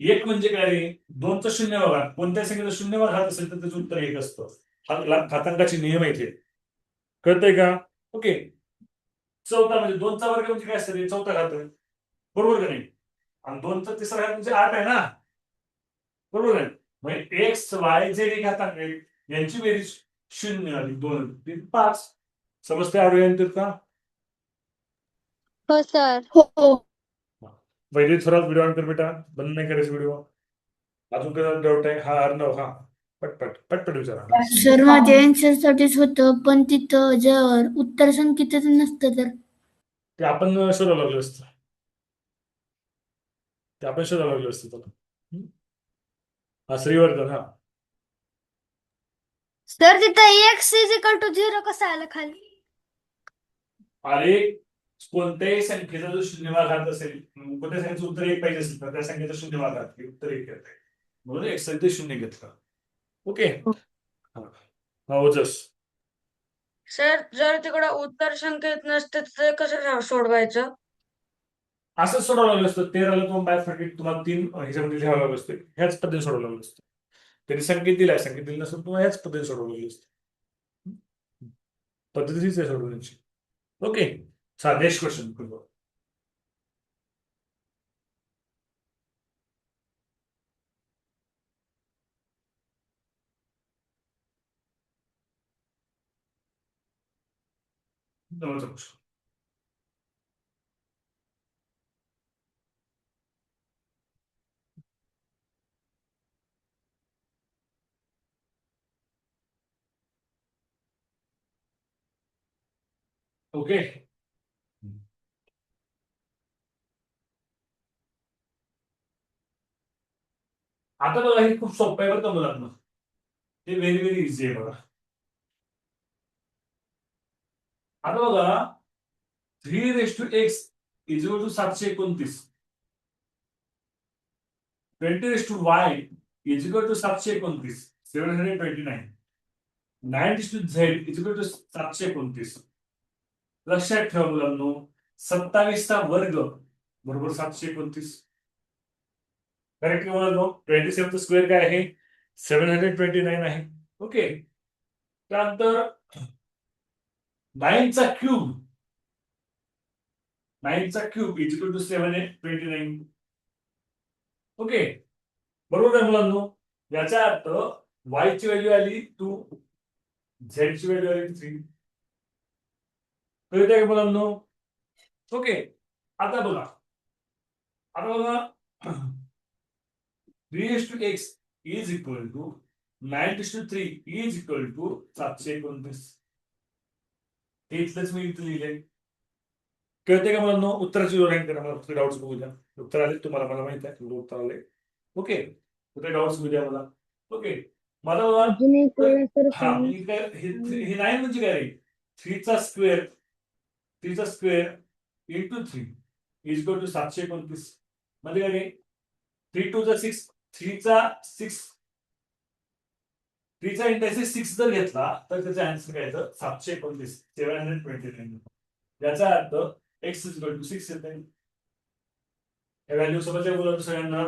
1 म्हणजे काय रे? 2चा 0 घात. कोणत्या संख्येचा 0 घात असेल तर त्याचं उत्तर 1 असतं. घातांकाचे नियम आहेत हे. कळतंय का? ओके. चौथा म्हणजे 2चा वर्ग म्हणजे काय असतं? चौथा घात आहे. बरोबर का नाही? आणि 2चा तिसरा घात म्हणजे 8 आहे ना, बरोबर आहे. म्हणजे एक्स वाय झेड घातांक आहे, यांची बेरीज 0 + 2 = 5. समजते आरोग्य का? हो सर. हो. वैदिक स्वरात व्हिडिओ ऑन कर बेटा, बंद नाही करायचं व्हिडिओ. अजून काय डाऊट आहे? हा अर्णव, हा पटपट विचारा. सर माझ्या आन्सर साठीच होतं, पण तिथं जर उत्तर संख्येतच नसतं तर? ते आपण शोधावं लागलं असतं. त्याला. हा श्रीवर्धन. हा सर तिथं x = 0 कसं आलं खाली? अरे कोणत्याही संख्येचा जो 0वा घात असेल, कोणत्या संख्येचं उत्तर 1 पाहिजे असेल तर त्या संख्येचा 0वा घात, हे उत्तर 1 येत आहे. म्हणून x ते 0 घेतलं. ओके. ओजस. सर जर तिकडं उत्तर संख्येत नसते तर ते कसं सोडवायचं? असं सोडवलं लागलं असतं. 13ला तुम्हाला बायफर्केट तुम्हाला 3 ह्याच्यामध्ये लिहावं लागलं असतं. ह्याच पद्धतीने सोडवलं लागलं असतं. त्यांनी संकेत दिलाय, संकेत दिलं नसतं तुम्हाला ह्याच पद्धतीने सोडवलं लागलं असतं. पद्धतीच आहे सोडवण्याची. ओके. Next question. ओके. आता बघा हे खूप सोपं आहे बरं का मुलांना. हे व्हेरी व्हेरी इझी आहे बघा. आता बघा 3x = 729. 20y = 729. 729. 9z = 729. लक्षात ठेवा मुलांनो, 27चा वर्ग बरोबर 729. करेक्ट मुलांनो. 27चा स्क्वेअर काय आहे? 729 आहे. ओके. त्यानंतर 9चा क्यूब = 729. ओके. बरोबर आहे मुलांनो. याचा अर्थ y ची व्हॅल्यू आली 2, z ची व्हॅल्यू आली 3. कळतंय का मुलांनो? ओके. आता बघा 3x = 9:3 = 729. हे इथलंच मी इथं लिहिलंय. कळते का मुलांनो? उत्तराची जोडणी करा. मला डाऊट्स बघू द्या. उत्तर आले तुम्हाला, मला माहित आहे उत्तर आले. ओके, कुठे डाऊट्स द्या मला. ओके, मला बघा अजून एक वेळा सर हा हे काय हे 9 म्हणजे काय रे, 3चा square into 3 is equal to 729. म्हणजे काय रे, 3 टू 6, 3चा इंडेक्स 6 जर घेतला तर त्याचा आन्सर काय येतं 729, 729. याचा अर्थ x इज इक्वल टू 6 येते. हे व्हॅल्यू समजल्या बोलतो सगळ्यांना.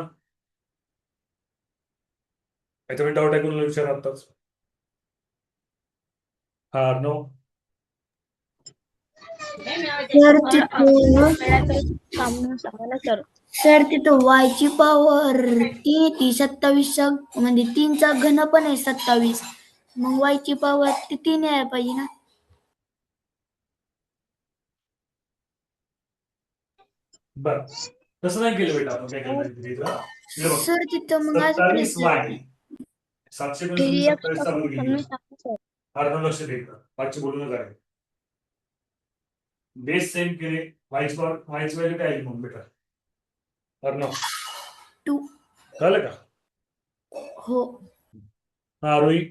याच्यामध्ये डाऊट आहे कोणाला विचारा आताच. हा नो सर तिथं वायची पॉवर 3 ती 27 म्हणजे 3चा घन पण आहे 27. मग वायची पॉवर ती 3 यायला पाहिजे ना. बर, तसं नाही केलं बेटा. आपण काय केलं माहिती का इथं? सर तिथं मग असं 27 वाय 727 चा वर्ग घेतला. अर्धा लक्ष द्यायचं, पाचशे बोलू नका. बेस सेम केले, वायची व्हॅल्यू काय आली मग बेटा? अर्णव 2. कळलं का? हो. हा रोही,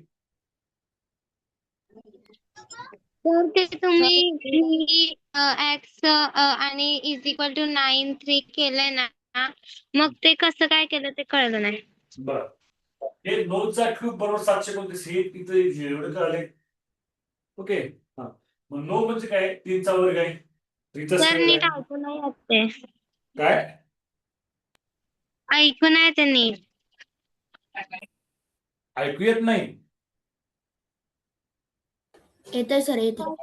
तर ते तुम्ही x आणि इज इक्वल टू 9 3 केलंय ना, मग ते कसं काय केलं ते कळलं नाही. बर, हे 9चा क्यूब बरोबर 729 हे तिथे एवढं कळले. ओके, हा मग 9 म्हणजे काय, 3चा वर्ग आहे, 3चा सर स्क्वेअर नीट आहे. ऐकू नाही येत ते. काय ऐकू नाही येते नीट. ऐकू येत नाही? येतंय सर येतंय.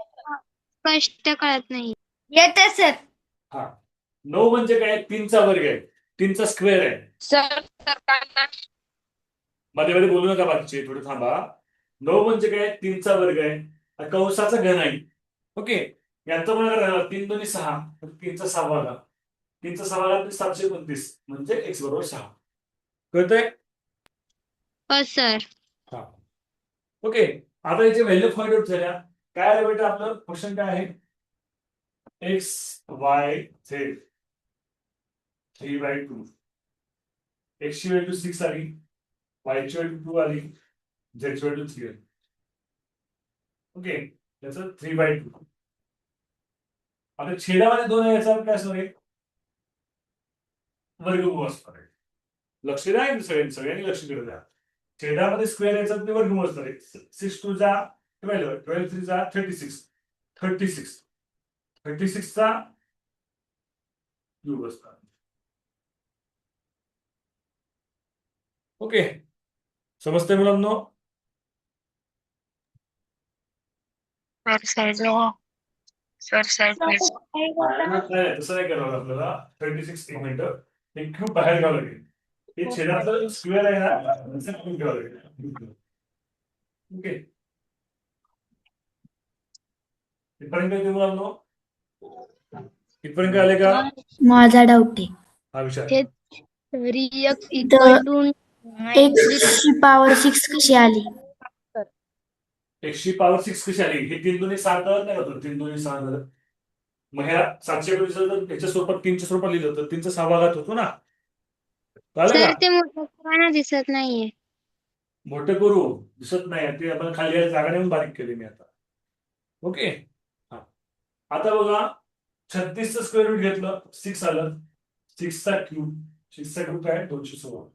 स्पष्ट कळत नाही. येते सर. हा 9 म्हणजे काय, 3चा वर्ग आहे, 3चा स्क्वेअर आहे. सर मध्ये मध्ये बोलू नका, बाकीचे थोडे थांबा. 9 म्हणजे काय, 3चा वर्ग आहे, कंसाचा घन आहे. ओके, यांचा गुणाकार 3 2 6, 3चा 6 भागा, 3चा 6 भागा 729 म्हणजे x बरोबर 6. कळतंय? हो सर. हा ओके, आता याचे व्हॅल्यू फाइंड आउट झाल्या. काय आलं बेटा आपलं क्वेश्चन काय आहे? X Y Z 3/2. एक्सची व्हॅल्यू 6 आली, वायची व्हॅल्यू 2 आली, झेडची व्हॅल्यू 3 आली. ओके, त्याचं 3/2. आता छेदामध्ये 2 आहे, याचा अर्थ काय असणार आहे? वर्गमूळ असणार आहे. लक्ष द्या सगळ्यांनी लक्ष दिलं द्या. छेदामध्ये स्क्वेअर याचा अर्थ वर्गमूळ असणार आहे. 6 2 जा 12, 12 3 जा 36, 36 चा क्यूब असणार. ओके, समजतंय मुलांनो? सर नाही, तसं नाही करावं आपल्याला. 36 एक मिनिट, हे क्यूब बाहेर घ्यावं लागेल. हे छेदातलं स्क्वेअर आहे ना, त्याचं क्यूब घ्यावं लागेल. ओके, इथपर्यंत येते मुलांनो? इथपर्यंत आले का? माझा डाऊट आहे. हा विषय एक्सची पॉवर 6 कशी आली? एक्सची पॉवर 6 कशी आली? हे 3 2 7 नाही होतं, 3 2 6 झालं. मग ह्या 729 जर त्याच्या स्वरूपात 3च्या स्वरूपात लिहिलं तर 3चा 6 भागात होतो ना. कळलं सर का? ते मोठं दिसत नाहीये. मोठे करू दिसत नाही, ते आपण खाली यायला जागा नेऊन बारीक केली मी आता. ओके, हा आता बघा 36चं स्क्वेअर रूट घेतलं, 6 आलं. 6चा क्यूब काय 216.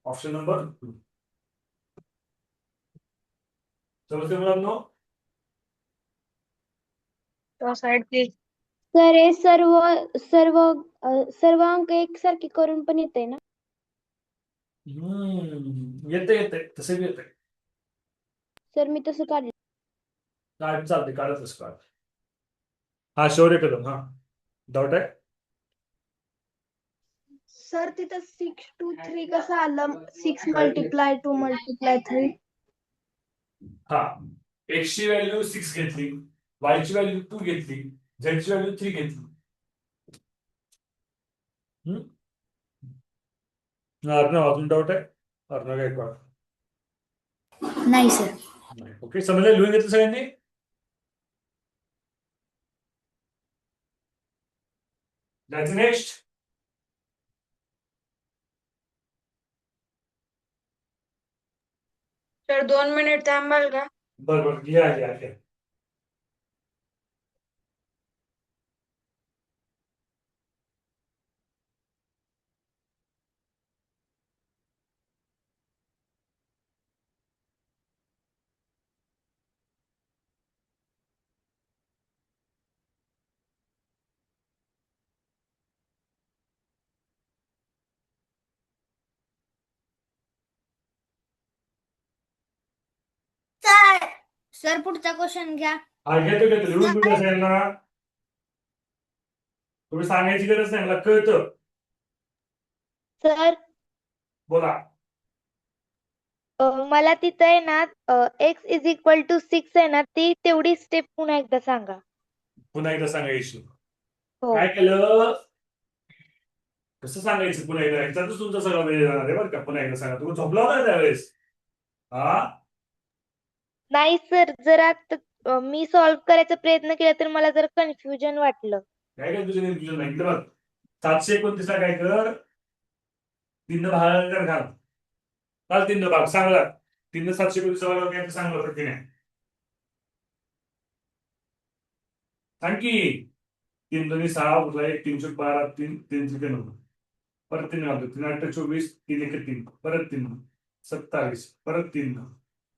Option number 2. समजते मुलांनो? सर हे सर्व अंक एकसारखे करून पण येते ना? येते तसं बी येते. सर मी तसं काढलं. काय चालते, काढतच काढ. हा शौर्य कदम, हा डाऊट आहे? सर तिथं 6 2 3 कसं आलं? 6 मल्टिप्लाय 2 मल्टिप्लाय 3. हा, एक्सची व्हॅल्यू 6 घेतली, वायची व्हॅल्यू 2 घेतली, झेडची व्हॅल्यू 3 घेतली. अर्णव अजून डाऊट आहे? अर्णव गायकवाड? नाही सर. नाही. ओके, समजलं? लिहून घेतलं सगळ्यांनी? That's next. तर 2 मिनिट थांबाल का? बरोबर घ्या. सर सर पुढचा क्वेश्चन घ्या. हा घेतो लिहून घेऊ सगळ्यांना. तुम्ही सांगायची गरज नाही, मला कळतं. सर बोला. मला तिथं आहे ना x इज इक्वल टू 6 आहे ना, ती तेवढी स्टेप पुन्हा एकदा सांगा. पुन्हा एकदा सांगायची. हो. काय केलं? कसं सांगायचं पुन्हा एकदा? ह्याच्यातच तुमचा सगळा वेळ जाणार आहे बरं का. पुन्हा एकदा सांगा. तुम्ही झोपला होता त्यावेळेस? हा नाही सर, जरा मी सॉल्व्ह करायचा प्रयत्न केला तर मला जरा कन्फ्युजन वाटलं. काय काय तुझं कन्फ्युजन नाही इकडे बघ. 729 ला काय कर, 3 भागाकार घाल. काल 3 भाग सांगला. 3 729 भागावर काय सांगलं प्रतिने. सांग की. 3 2 6 उरला 1 312 3 3 9 परत 3 घालतो. 3 8 24 3 1 3 परत 3 27 परत 3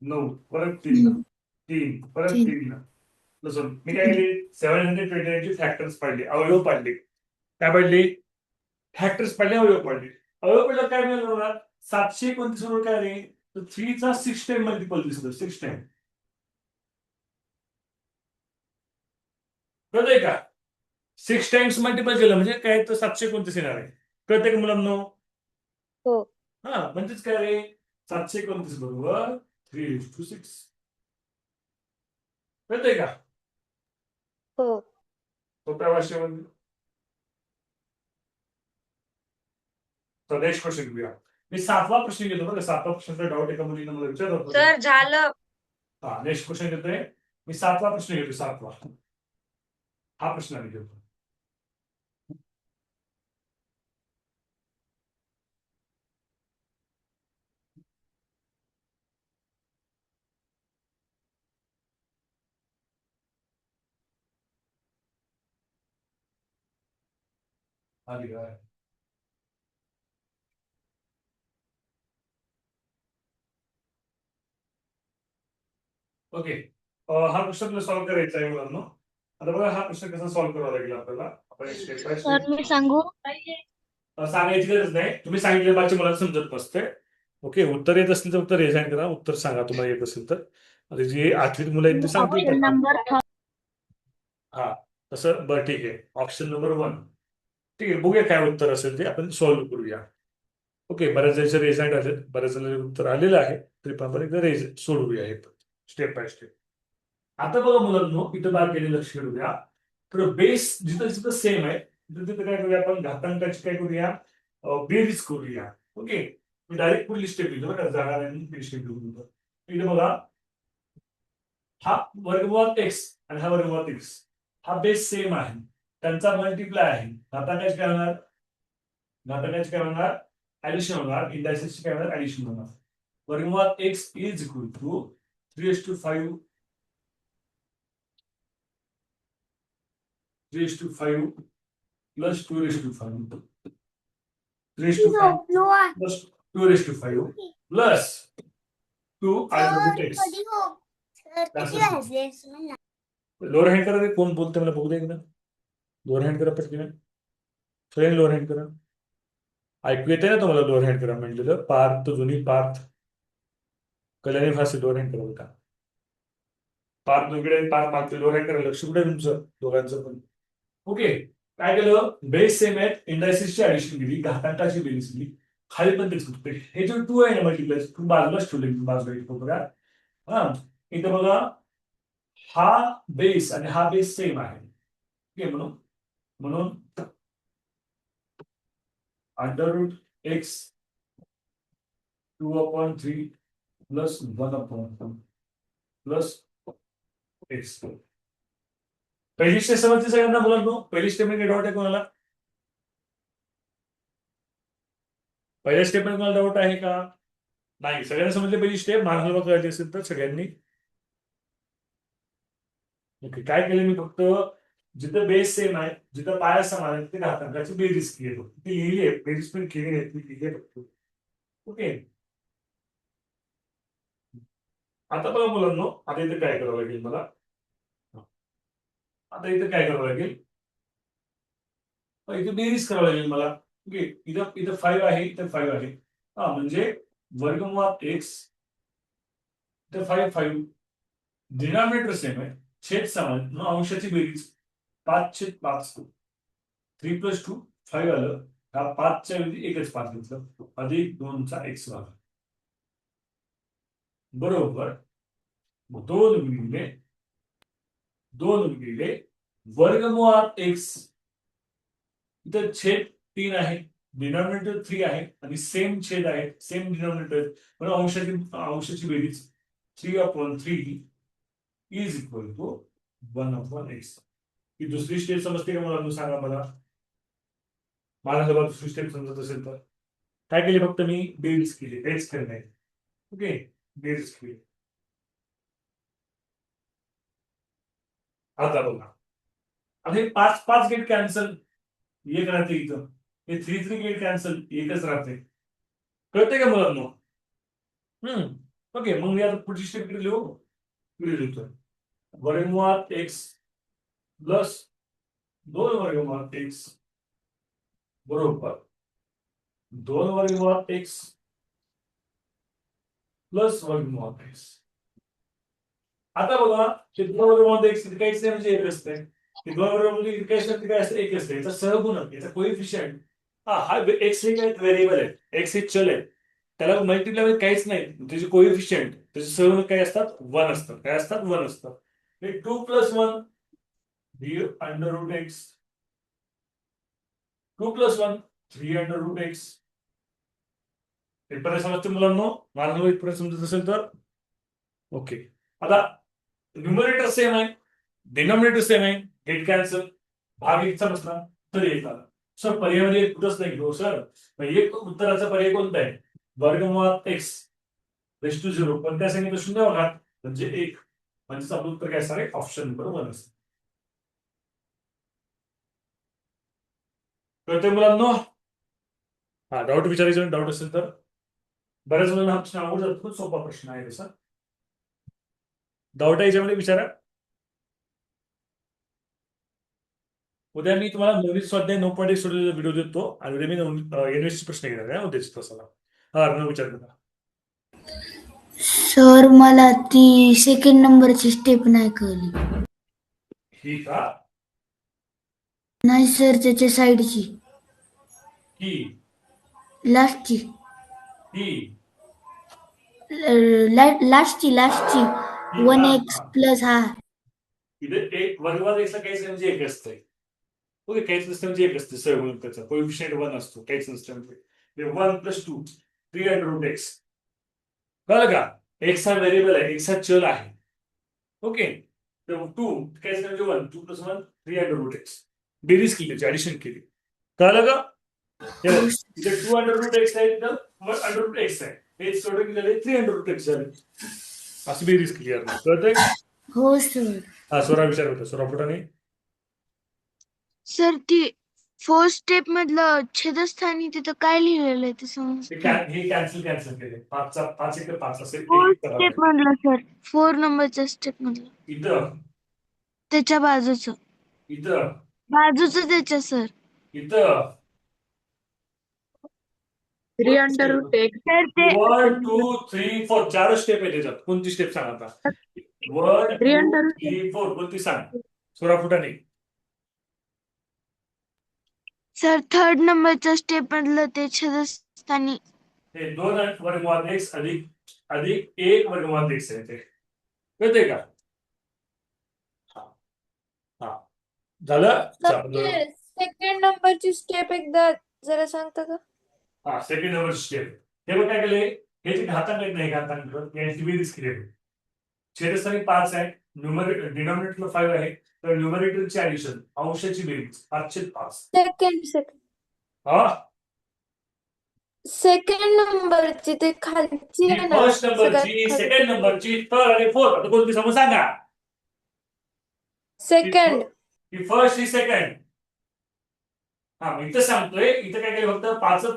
9 परत 3 3 परत 3 लसूण. मी काय केली 729 चे फॅक्टर्स पाडले, अवयव पाडले. काय पाडले? फॅक्टर्स पाडले, अवयव पाडले. अवयव पडलं काय मिळालं मला? 729 बरोबर काय रे? तर 3 चा 6 टाइम मल्टिपल दिसतो. 6 टाइम कळतंय का? 6 टाइम्स मल्टिपल केलं म्हणजे काय, तर 729 येणार आहे. कळतंय का मुलांनो? हो. हा म्हणजेच काय रे, 729 बरोबर 3:6. कळतंय का? हो. सोप्या भाषेमध्ये. तर नेक्स्ट क्वेश्चन घेऊया. मी 7वा प्रश्न घेतो बघा. 7वा प्रश्नाचा डाऊट एका मुलीनं मला विचारला. सर झालं. हा नेक्स्ट क्वेश्चन घेतोय. मी 7वा प्रश्न घेतो. 7वा हा प्रश्न आम्ही घेतो. आली काय? ओके. हा प्रश्न तुला सॉल्व्ह करायचा आहे मुलांनो. आता बघा हा प्रश्न कसा सॉल्व्ह करावा लागेल आपल्याला. आपण स्टेप बाय स्टेप. मी सांगू? सांगायची गरज नाही. तुम्ही सांगितलं बाकी मला समजत नसते. ओके. उत्तर येत असतील तर उत्तर रेझाईन करा. उत्तर सांगा तुम्हाला येत असेल तर. आता जी 8वीत मुलं आहेत ते सांगतील. हा तसं बरं ठीक आहे. Option number 1. ठीक आहे, बघूया काय उत्तर असेल ते आपण सॉल्व्ह करूया. ओके. बऱ्याच जणांचे रेझाईन आले, बऱ्याच जणांचे उत्तर आलेलं आहे. तरी पण आपण एकदा सोडवूया हे स्टेप बाय स्टेप. आता बघा मुलांनो, इथं बारकाईने लक्ष ठेवूया. तर बेस जिथं जिथं सेम आहे तिथं काय करूया आपण, घातांकाची काय करूया, बेरीज करूया. ओके. मी डायरेक्ट पुढली स्टेप लिहितो बघा, जाणार आणि पुढली स्टेप लिहून. इथे बघा, हा वर्गमुळात एक्स आणि हा वर्गमुळात एक्स हा बेस सेम आहे, त्यांचा मल्टिप्लाय आहे. घातांकाची काय होणार? घातांकाची काय होणार? ऍडिशन होणार. इंडायसेसची काय होणार? ऍडिशन होणार. वर्गमुळात x is equal to 3:5 3:5 plus 2:5 3:5 plus 2:5 plus 2 आणि एक्स. लोअर हँड करा रे. कोण बोलते मला बघू दे एकदा. लोअर हँड करा पटकन. सगळ्यांनी लोअर हँड करा. ऐकू येते ना तुम्हाला लोअर हँड करा म्हटलेलं? पार्थ, जुनी पार्थ, कल्याणी फासे लोअर हँड करा का? पार्थ दुसरीकडे पार्थ मागते लोअर हँड करा. लक्ष कुठे तुमचं दोघांचं पण? ओके. काय केलं? बेस सेम आहेत, इंडायसिसची ऍडिशन केली, घातांकाची बेरीज केली, खाली पण तेच होते. हे जो 2 आहे ना मल्टिप्लाय, तू बाजूलाच ठेवले बाजूला बघा. हा इथं बघा, हा बेस आणि हा बेस सेम आहे. ओके. म्हणून √x 2/3 प्लस 1/2 प्लस एक्स. पहिली स्टेप समजते सगळ्यांना मुलांनो? पहिली स्टेप मध्ये डाऊट आहे कोणाला? पहिल्या स्टेप मध्ये कोणाला डाऊट आहे का? नाही, सगळ्यांना समजली पहिली स्टेप. मार्गदर्शन करायची असेल तर सगळ्यांनी. ओके, काय केलं मी फक्त जिथं बेस सेम आहे, जिथं पाया समान आहे, तिथे घातांकाची बेरीज केली. ती लिहिली आहे, बेरीज पण केली आहे, ती लिहिली आहे फक्त. ओके, आता बघा मुलांनो, आता इथे काय करावं लागेल मला. आता इथे काय करावं लागेल, इथे बेरीज करावं लागेल मला. ओके, इथं इथं 5 आहे, इथं 5 आहे. हा, म्हणजे वर्गमुळात x, इथं 5 डिनॉमिनेटर सेम आहे, छेद समान, मग अंशाची बेरीज 5/5. 3 + 2 5 आलं. हा 5च्या ऐवजी एकच 5 घेतलं, अधिक 2चा x झाला. बरोबर 2 गुणिले वर्गमुळात x, इथं छेद 3 आहे, डिनॉमिनेटर 3 आहे आणि सेम छेद आहे, सेम डिनॉमिनेटर, म्हणून अंशाची बेरीज 3/3 इज इक्वल टू 1/x. ही दुसरी स्टेप समजते का मला? सांगा मला जर दुसरी स्टेप समजत असेल तर. काय केली, फक्त मी बेरीज केली, एक्स करणे. ओके, बेरीज केली. आता बघा, आता हे 5 गेट कॅन्सल, एक राहते इथं. हे 3 गेट कॅन्सल, एकच राहते. कळते का मुलांनो? ओके, मग मी आता पुढची स्टेप लिहितो. वर्गमुळात x प्लस 2 वर्गमुळात x बरोबर 2 वर्गमुळात x प्लस वर्गमुळात x. आता बघा, 2 वर्गमुळात x काहीच नाही, म्हणजे एक असते. 2 वर्गमुळात काहीच नाही, काय असते? एक असते. याचा सहगुणक, याचा कोएफिशियंट. हा x हे काय व्हेरिएबल आहे, x हे चल आहे, त्याला मल्टिप्लाय मध्ये काहीच नाही. त्याचे कोएफिशियंट, त्याचे सहगुणक काय असतात? 1 असतात. काय असतात? 1 असतात. 2 + 1 (√x). 2 + 1 (√x). इथपर्यंत समजते मुलांनो? मला इथपर्यंत समजत असेल तर ओके. आता न्यूमरेटर सेम आहे, डिनॉमिनेटर सेम आहे, गेट कॅन्सल, भाग एकचा बसला तर एक आला. सर पर्यायामध्ये एक कुठंच नाही घेऊ सर. एक उत्तराचा पर्याय कोणता आहे? वर्गमुळात x रेज टू 0, पण त्या सांगितलं 0 घात म्हणजे 1, म्हणजे आपलं उत्तर काय असणार आहे? ऑप्शन नंबर 1 असतं. कळतंय मुलांनो? हा, डाऊट विचारायचं, डाऊट असेल तर. बऱ्याच मुलांना हा प्रश्न आवडतो, खूप सोपा प्रश्न आहे तसा. डाऊट आहे याच्यामध्ये विचारा. उद्या मी तुम्हाला 9 स्वाध्याय 9.1 सोडलेला व्हिडिओ देतो आणि उद्या मी युनिव्हर्सिटी प्रश्न घेणार आहे उद्याच तसा. हा, विचार करा. सर मला ती सेकंड नंबरची स्टेप नाही कळली. ही का? नाही सर, त्याच्या साईडची ही लास्टची ही लास्टची 1x प्लस. हा, इथे एक वर्गवाद एक्सला काहीच नाही, म्हणजे एक असतंय. ओके, काहीच नसतं म्हणजे एक असते. सहगुणक त्याचा कोएफिशियंट 1 असतो, काहीच नसतं म्हणजे 1 + 2 (3√x). कळलं का? एक्स हा व्हेरिएबल आहे, एक्स हा चल आहे. ओके, तर 2 काहीच नाही म्हणजे 1, 2 + 1 (3√x). बेरीज केली, त्याची ऍडिशन केली. कळलं का? इथे 2√x आहे, इथं 1√x आहे. हे सोडून केलेले 3√x झाले. अशी बेरीज केली यार. कळतंय? हो सर. हा, स्वरा विचार होता, स्वरा फुटाने. सर ती 4 स्टेप मधलं छेदस्थानी तिथं काय लिहिलेलं आहे ते समज. हे कॅन्सल केले. 5 असेल. 4 स्टेप मधलं सर, 4 नंबरच्या स्टेप मधलं, इथं त्याच्या बाजूचं त्याच्या सर. इथं 3√x. तर ते 1 2 3 4 4 स्टेप आहे त्याच्यात. कोणती स्टेप सांग आता? 1 2 3 4 कोणती सांग? सोळा फुटाने. सर 3rd नंबरच्या स्टेप मधलं ते छेदस्थानी. हे 2 वर्गमुळात x अधिक 1 वर्गमुळात x आहे ते. कळतंय का? हा, झालं. सेकंड नंबरची स्टेप एकदा जरा सांगता का? हा, सेकंड नंबर स्टेप. हे बघ काय केले, हे जे घातांक आहेत नाही, घातांक यांची बेरीज केली. छेदस्थानी 5 आहे, डिनॉमिनेटरला 5 आहे, तर न्यूमरेटरची ऍडिशन, अंशाची बेरीज 5/5. सेकंड हा, सेकंड नंबरची ते खालची आहे ना फर्स्ट नंबरची, सगळ्यात सेकंड नंबरची, थर्ड आणि फोर्थ. आता कोणती समज सांगा. सेकंड ही फर्स्ट ही सेकंड. हा मी इथं सांगतोय, इथं काय केलं फक्त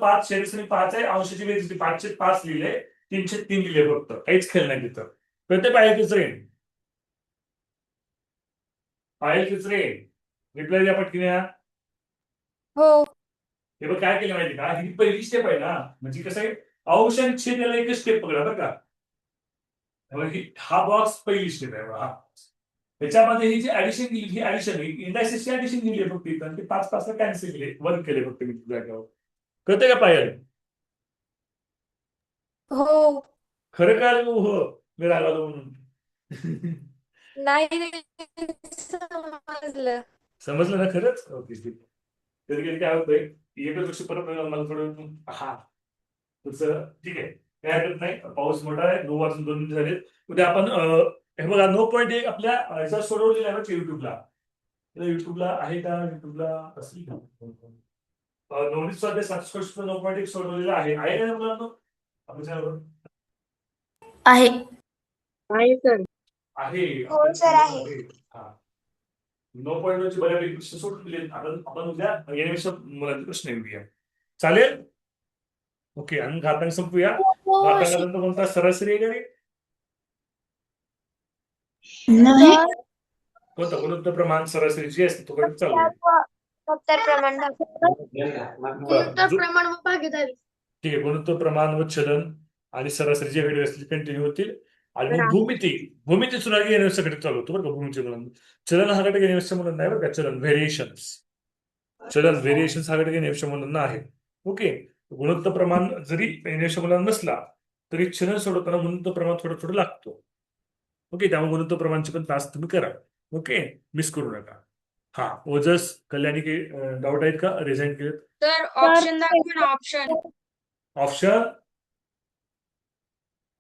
5 शेरीस आणि 5 आहे, अंशाची बेरीज 505 लिहिले, 303 लिहिले, फक्त काहीच खेळ नाही तिथं. कळते पायल किचरे? पायल किचरे रिप्लाय द्या पटकीने. हो हे बघ काय केलं माहिती का, ही पहिली स्टेप आहे ना, म्हणजे कसं आहे, अंश आणि छेद याला एकच स्टेप पकडा बरं का. हा बॉक्स पहिली स्टेप आहे बघा. त्याच्यामध्ये ही जी ऍडिशन दिली, ही ऍडिशन इंडायसेसची ऍडिशन दिली आहे फक्त इथं, ते 5 कॅन्सल केले, 1 केले फक्त मी जागेवर. कळते का पायल? हो खरं काय हो मी रागावलो म्हणून. नाही समजलं. समजलं ना खरंच? ओके ठीक. कधी कधी काय होतंय, एकच गोष्ट परत मला थोडं हा तसं ठीक आहे, काय हरकत नाही. पाऊस मोठा आहे, 9 वाजून 2 मिनिटं झाले. उद्या आपण हे बघा 9.1 आपल्या ह्याचा सोडवलेला आहे युट्यूबला. युट्यूबला आहे का? युट्यूबला असेल का? नवनीत स्वाध्याय 9.1 सोडवलेला आहे का मुलांना आपल्या चॅनलवर? आहे. आहे सर. आहे. हो, सर, आहे. हा 9.1 चे बऱ्यापैकी प्रश्न सोडून दिले. आपण उद्या येण्यापेक्षा मुलांचे प्रश्न घेऊया. चालेल? ओके. आणि घातांक संपूया. घातांकानंतर कोणता सरासरी आहे का रे? नाही. कोणतं गुणोत्तर प्रमाण सरासरी जी असते तो कडे चालू आहे. गुणोत्तर प्रमाण बरं. प्रमाण व भागीदारी. ठीक आहे. गुणोत्तर प्रमाण व चलन आणि सरासरी जे वेगळे असतील कंटिन्यू होतील. आणि मग भूमिती सुद्धा घेण्यासाठी चालू होतो बरं का भूमीच्या मुलांना. चलन हा घटक घेण्यापेक्षा मुलांना नाही बरं का. चलन व्हेरिएशन्स हा घटक घेण्यापेक्षा मुलांना आहे. ओके. गुणोत्तर प्रमाण जरी घेण्यापेक्षा मुलांना नसला तरी चलन सोडवताना गुणोत्तर प्रमाण थोडं थोडं लागतो. ओके. त्यामुळे गुणोत्तर प्रमाणचे पण तास तुम्ही करा. ओके. मिस करू नका. हा ओजस कल्याणी काही डाऊट आहेत का? रिझाईन केले तर ऑप्शन दाखवा ना ऑप्शन.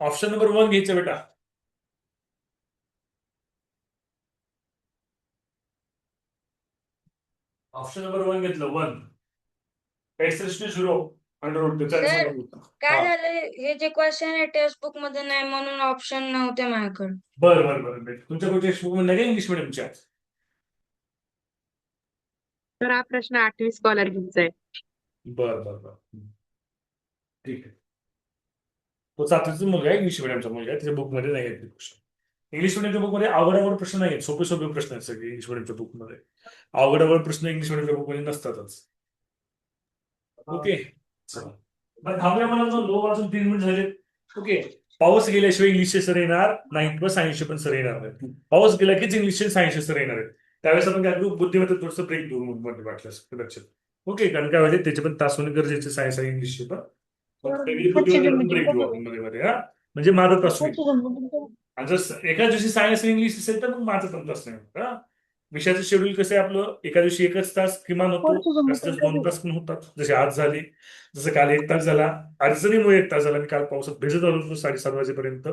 ऑप्शन नंबर 1 घ्यायचं बेटा. ऑप्शन नंबर 1 घेतलं. 1 x⁻0 अंडर काय झालं हे जे क्वेश्चन आहे टेक्स्ट बुक मध्ये नाही म्हणून ऑप्शन नव्हते माझ्याकडे. बरं. तुमच्या कुठे टेक्स्ट बुक मध्ये नाही का इंग्लिश मिडियमच्या? तर हा प्रश्न 8वी स्कॉलरशिपचा आहे. बरं. ठीक आहे. तो 7वीचा मुलगा आहे, इंग्लिश मिडियमचा मुलगा आहे, त्याच्या बुकमध्ये नाही आहेत क्वेश्चन. इंग्लिश मिडियमच्या बुकमध्ये अवघड प्रश्न नाही आहेत, सोपे प्रश्न आहेत सगळे इंग्लिश मिडियमच्या बुकमध्ये. अवघड प्रश्न इंग्लिश मिडियमच्या बुकमध्ये नसतातच. ओके. पण थांबूया मला 9 वाजून 3 मिनिट झाले. ओके. पाऊस गेल्याशिवाय इंग्लिशचे सर येणार नाही किंवा सायन्सचे पण सर येणार नाही. पाऊस गेला कीच इंग्लिशचे सायन्सचे सर येणार आहेत. त्यावेळेस आपण काय करू, बुद्धिमत्ता थोडंसं ब्रेक देऊ मध्ये वाटल्यास कदाचित. ओके. कारण काय व्हायचे त्याचे पण तास होणे गरजेचे, सायन्स आणि इंग्लिशचे पण. ब्रेक देऊ आपण मध्ये हा, म्हणजे माझा तास होईल. आणि जर एकाच दिवशी सायन्स आणि इंग्लिश असेल तर मग माझा पण तास नाही होत. विषयाचं शेड्यूल कसं आहे आपलं, एका दिवशी 1च तास किमान होतो, जास्तीत 2 तास पण होतात. जसे आज झाले, जसं काल 1 तास झाला, अडचणीमुळे 1 तास झाला. मी काल पावसात भिजत आलो होतो 7:30 वाजेपर्यंत,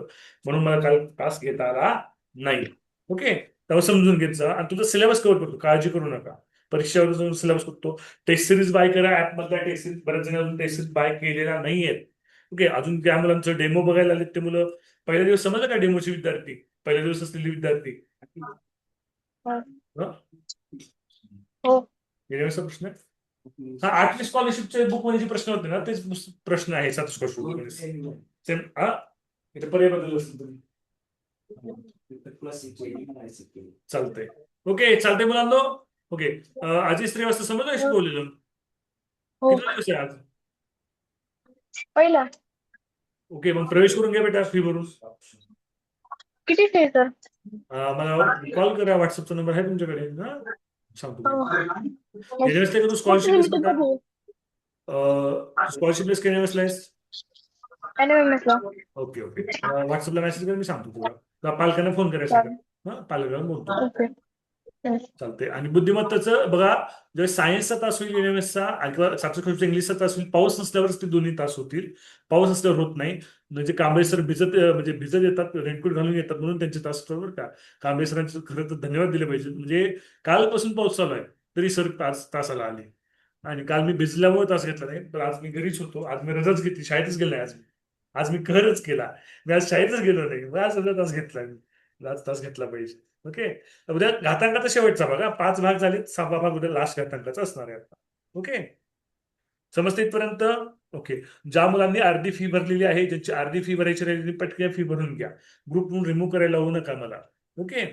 म्हणून मला काल तास घेता आला नाही. ओके. तेव्हा समजून घेत जा आणि तुझा सिलेबस कव्हर करतो, काळजी करू नका. परीक्षेवर जाऊन सिलेबस करतो. टेस्ट सिरीज बाय करा ऍपमधला. टेस्ट सिरीज बऱ्याच जण अजून टेस्ट सिरीज बाय केलेला नाहीयेत. ओके. अजून त्या मुलांचं डेमो बघायला आलेत ते मुलं. पहिल्या दिवस समजलं का डेमोचे विद्यार्थी, पहिल्या दिवस असलेले विद्यार्थी? हो. प्रश्न हा 8वी स्कॉलरशिपच्या बुक मध्ये जे प्रश्न होते ना तेच प्रश्न आहे 7 स्कॉलरशिप सेम. हा इथे पर्याय बदल असतील तुम्ही चालतंय. ओके. चालतंय मुलांनो. ओके. आजी 3 वाजता समजलं शिकवलेलं? किती दिवस आहे आज? पहिला. ओके. मग प्रवेश करून घ्या बेटा फी भरून. किती फी सर? मला कॉल करा, व्हॉट्सअपचा नंबर आहे तुमच्याकडे ना, सांगतो. तू स्कॉलरशिप लिस्ट केल्यास ओके. व्हॉट्सअपला मेसेज कर, मी सांगतो तुला. पालकांना फोन करायचा, पालकांना बोलतो. चालतंय. आणि बुद्धिमत्ताचं बघा, जेव्हा सायन्सचा तास होईल एनएमएसचा किंवा 7 इंग्लिशचा तास होईल, पाऊस नसल्यावरच ते दोन्ही तास होतील. पाऊस असल्यावर होत नाही. म्हणजे कांबळे सर भिजत येतात, रेनकोट घालून येतात म्हणून त्यांचे तास असतात बरं का. कांबळे सरांचे खरं तर धन्यवाद दिले पाहिजे. म्हणजे कालपासून पाऊस चालू आहे तरी सर तासाला आले. आणि काल मी भिजल्यामुळे तास घेतला नाही, तर आज मी घरीच होतो. आज मी रजाच घेतली, शाळेतच गेलो नाही आज मी. आज मी कहरच केला. मी आज शाळेतच गेलो नाही, मग आज रजा तास घेतला मी. आज तास घेतला पाहिजे. ओके. उद्या घातांकाचा शेवटचा बघा, 5 भाग झाले, 6वा भाग उद्या लास्ट घातांकाचा असणार आहे आता. ओके. समजते इथपर्यंत? ओके. ज्या मुलांनी अर्धी फी भरलेली आहे, ज्यांची अर्धी फी भरायची राहिली पटकन फी भरून घ्या. ग्रुप म्हणून रिमूव्ह करायला लावू नका मला. ओके.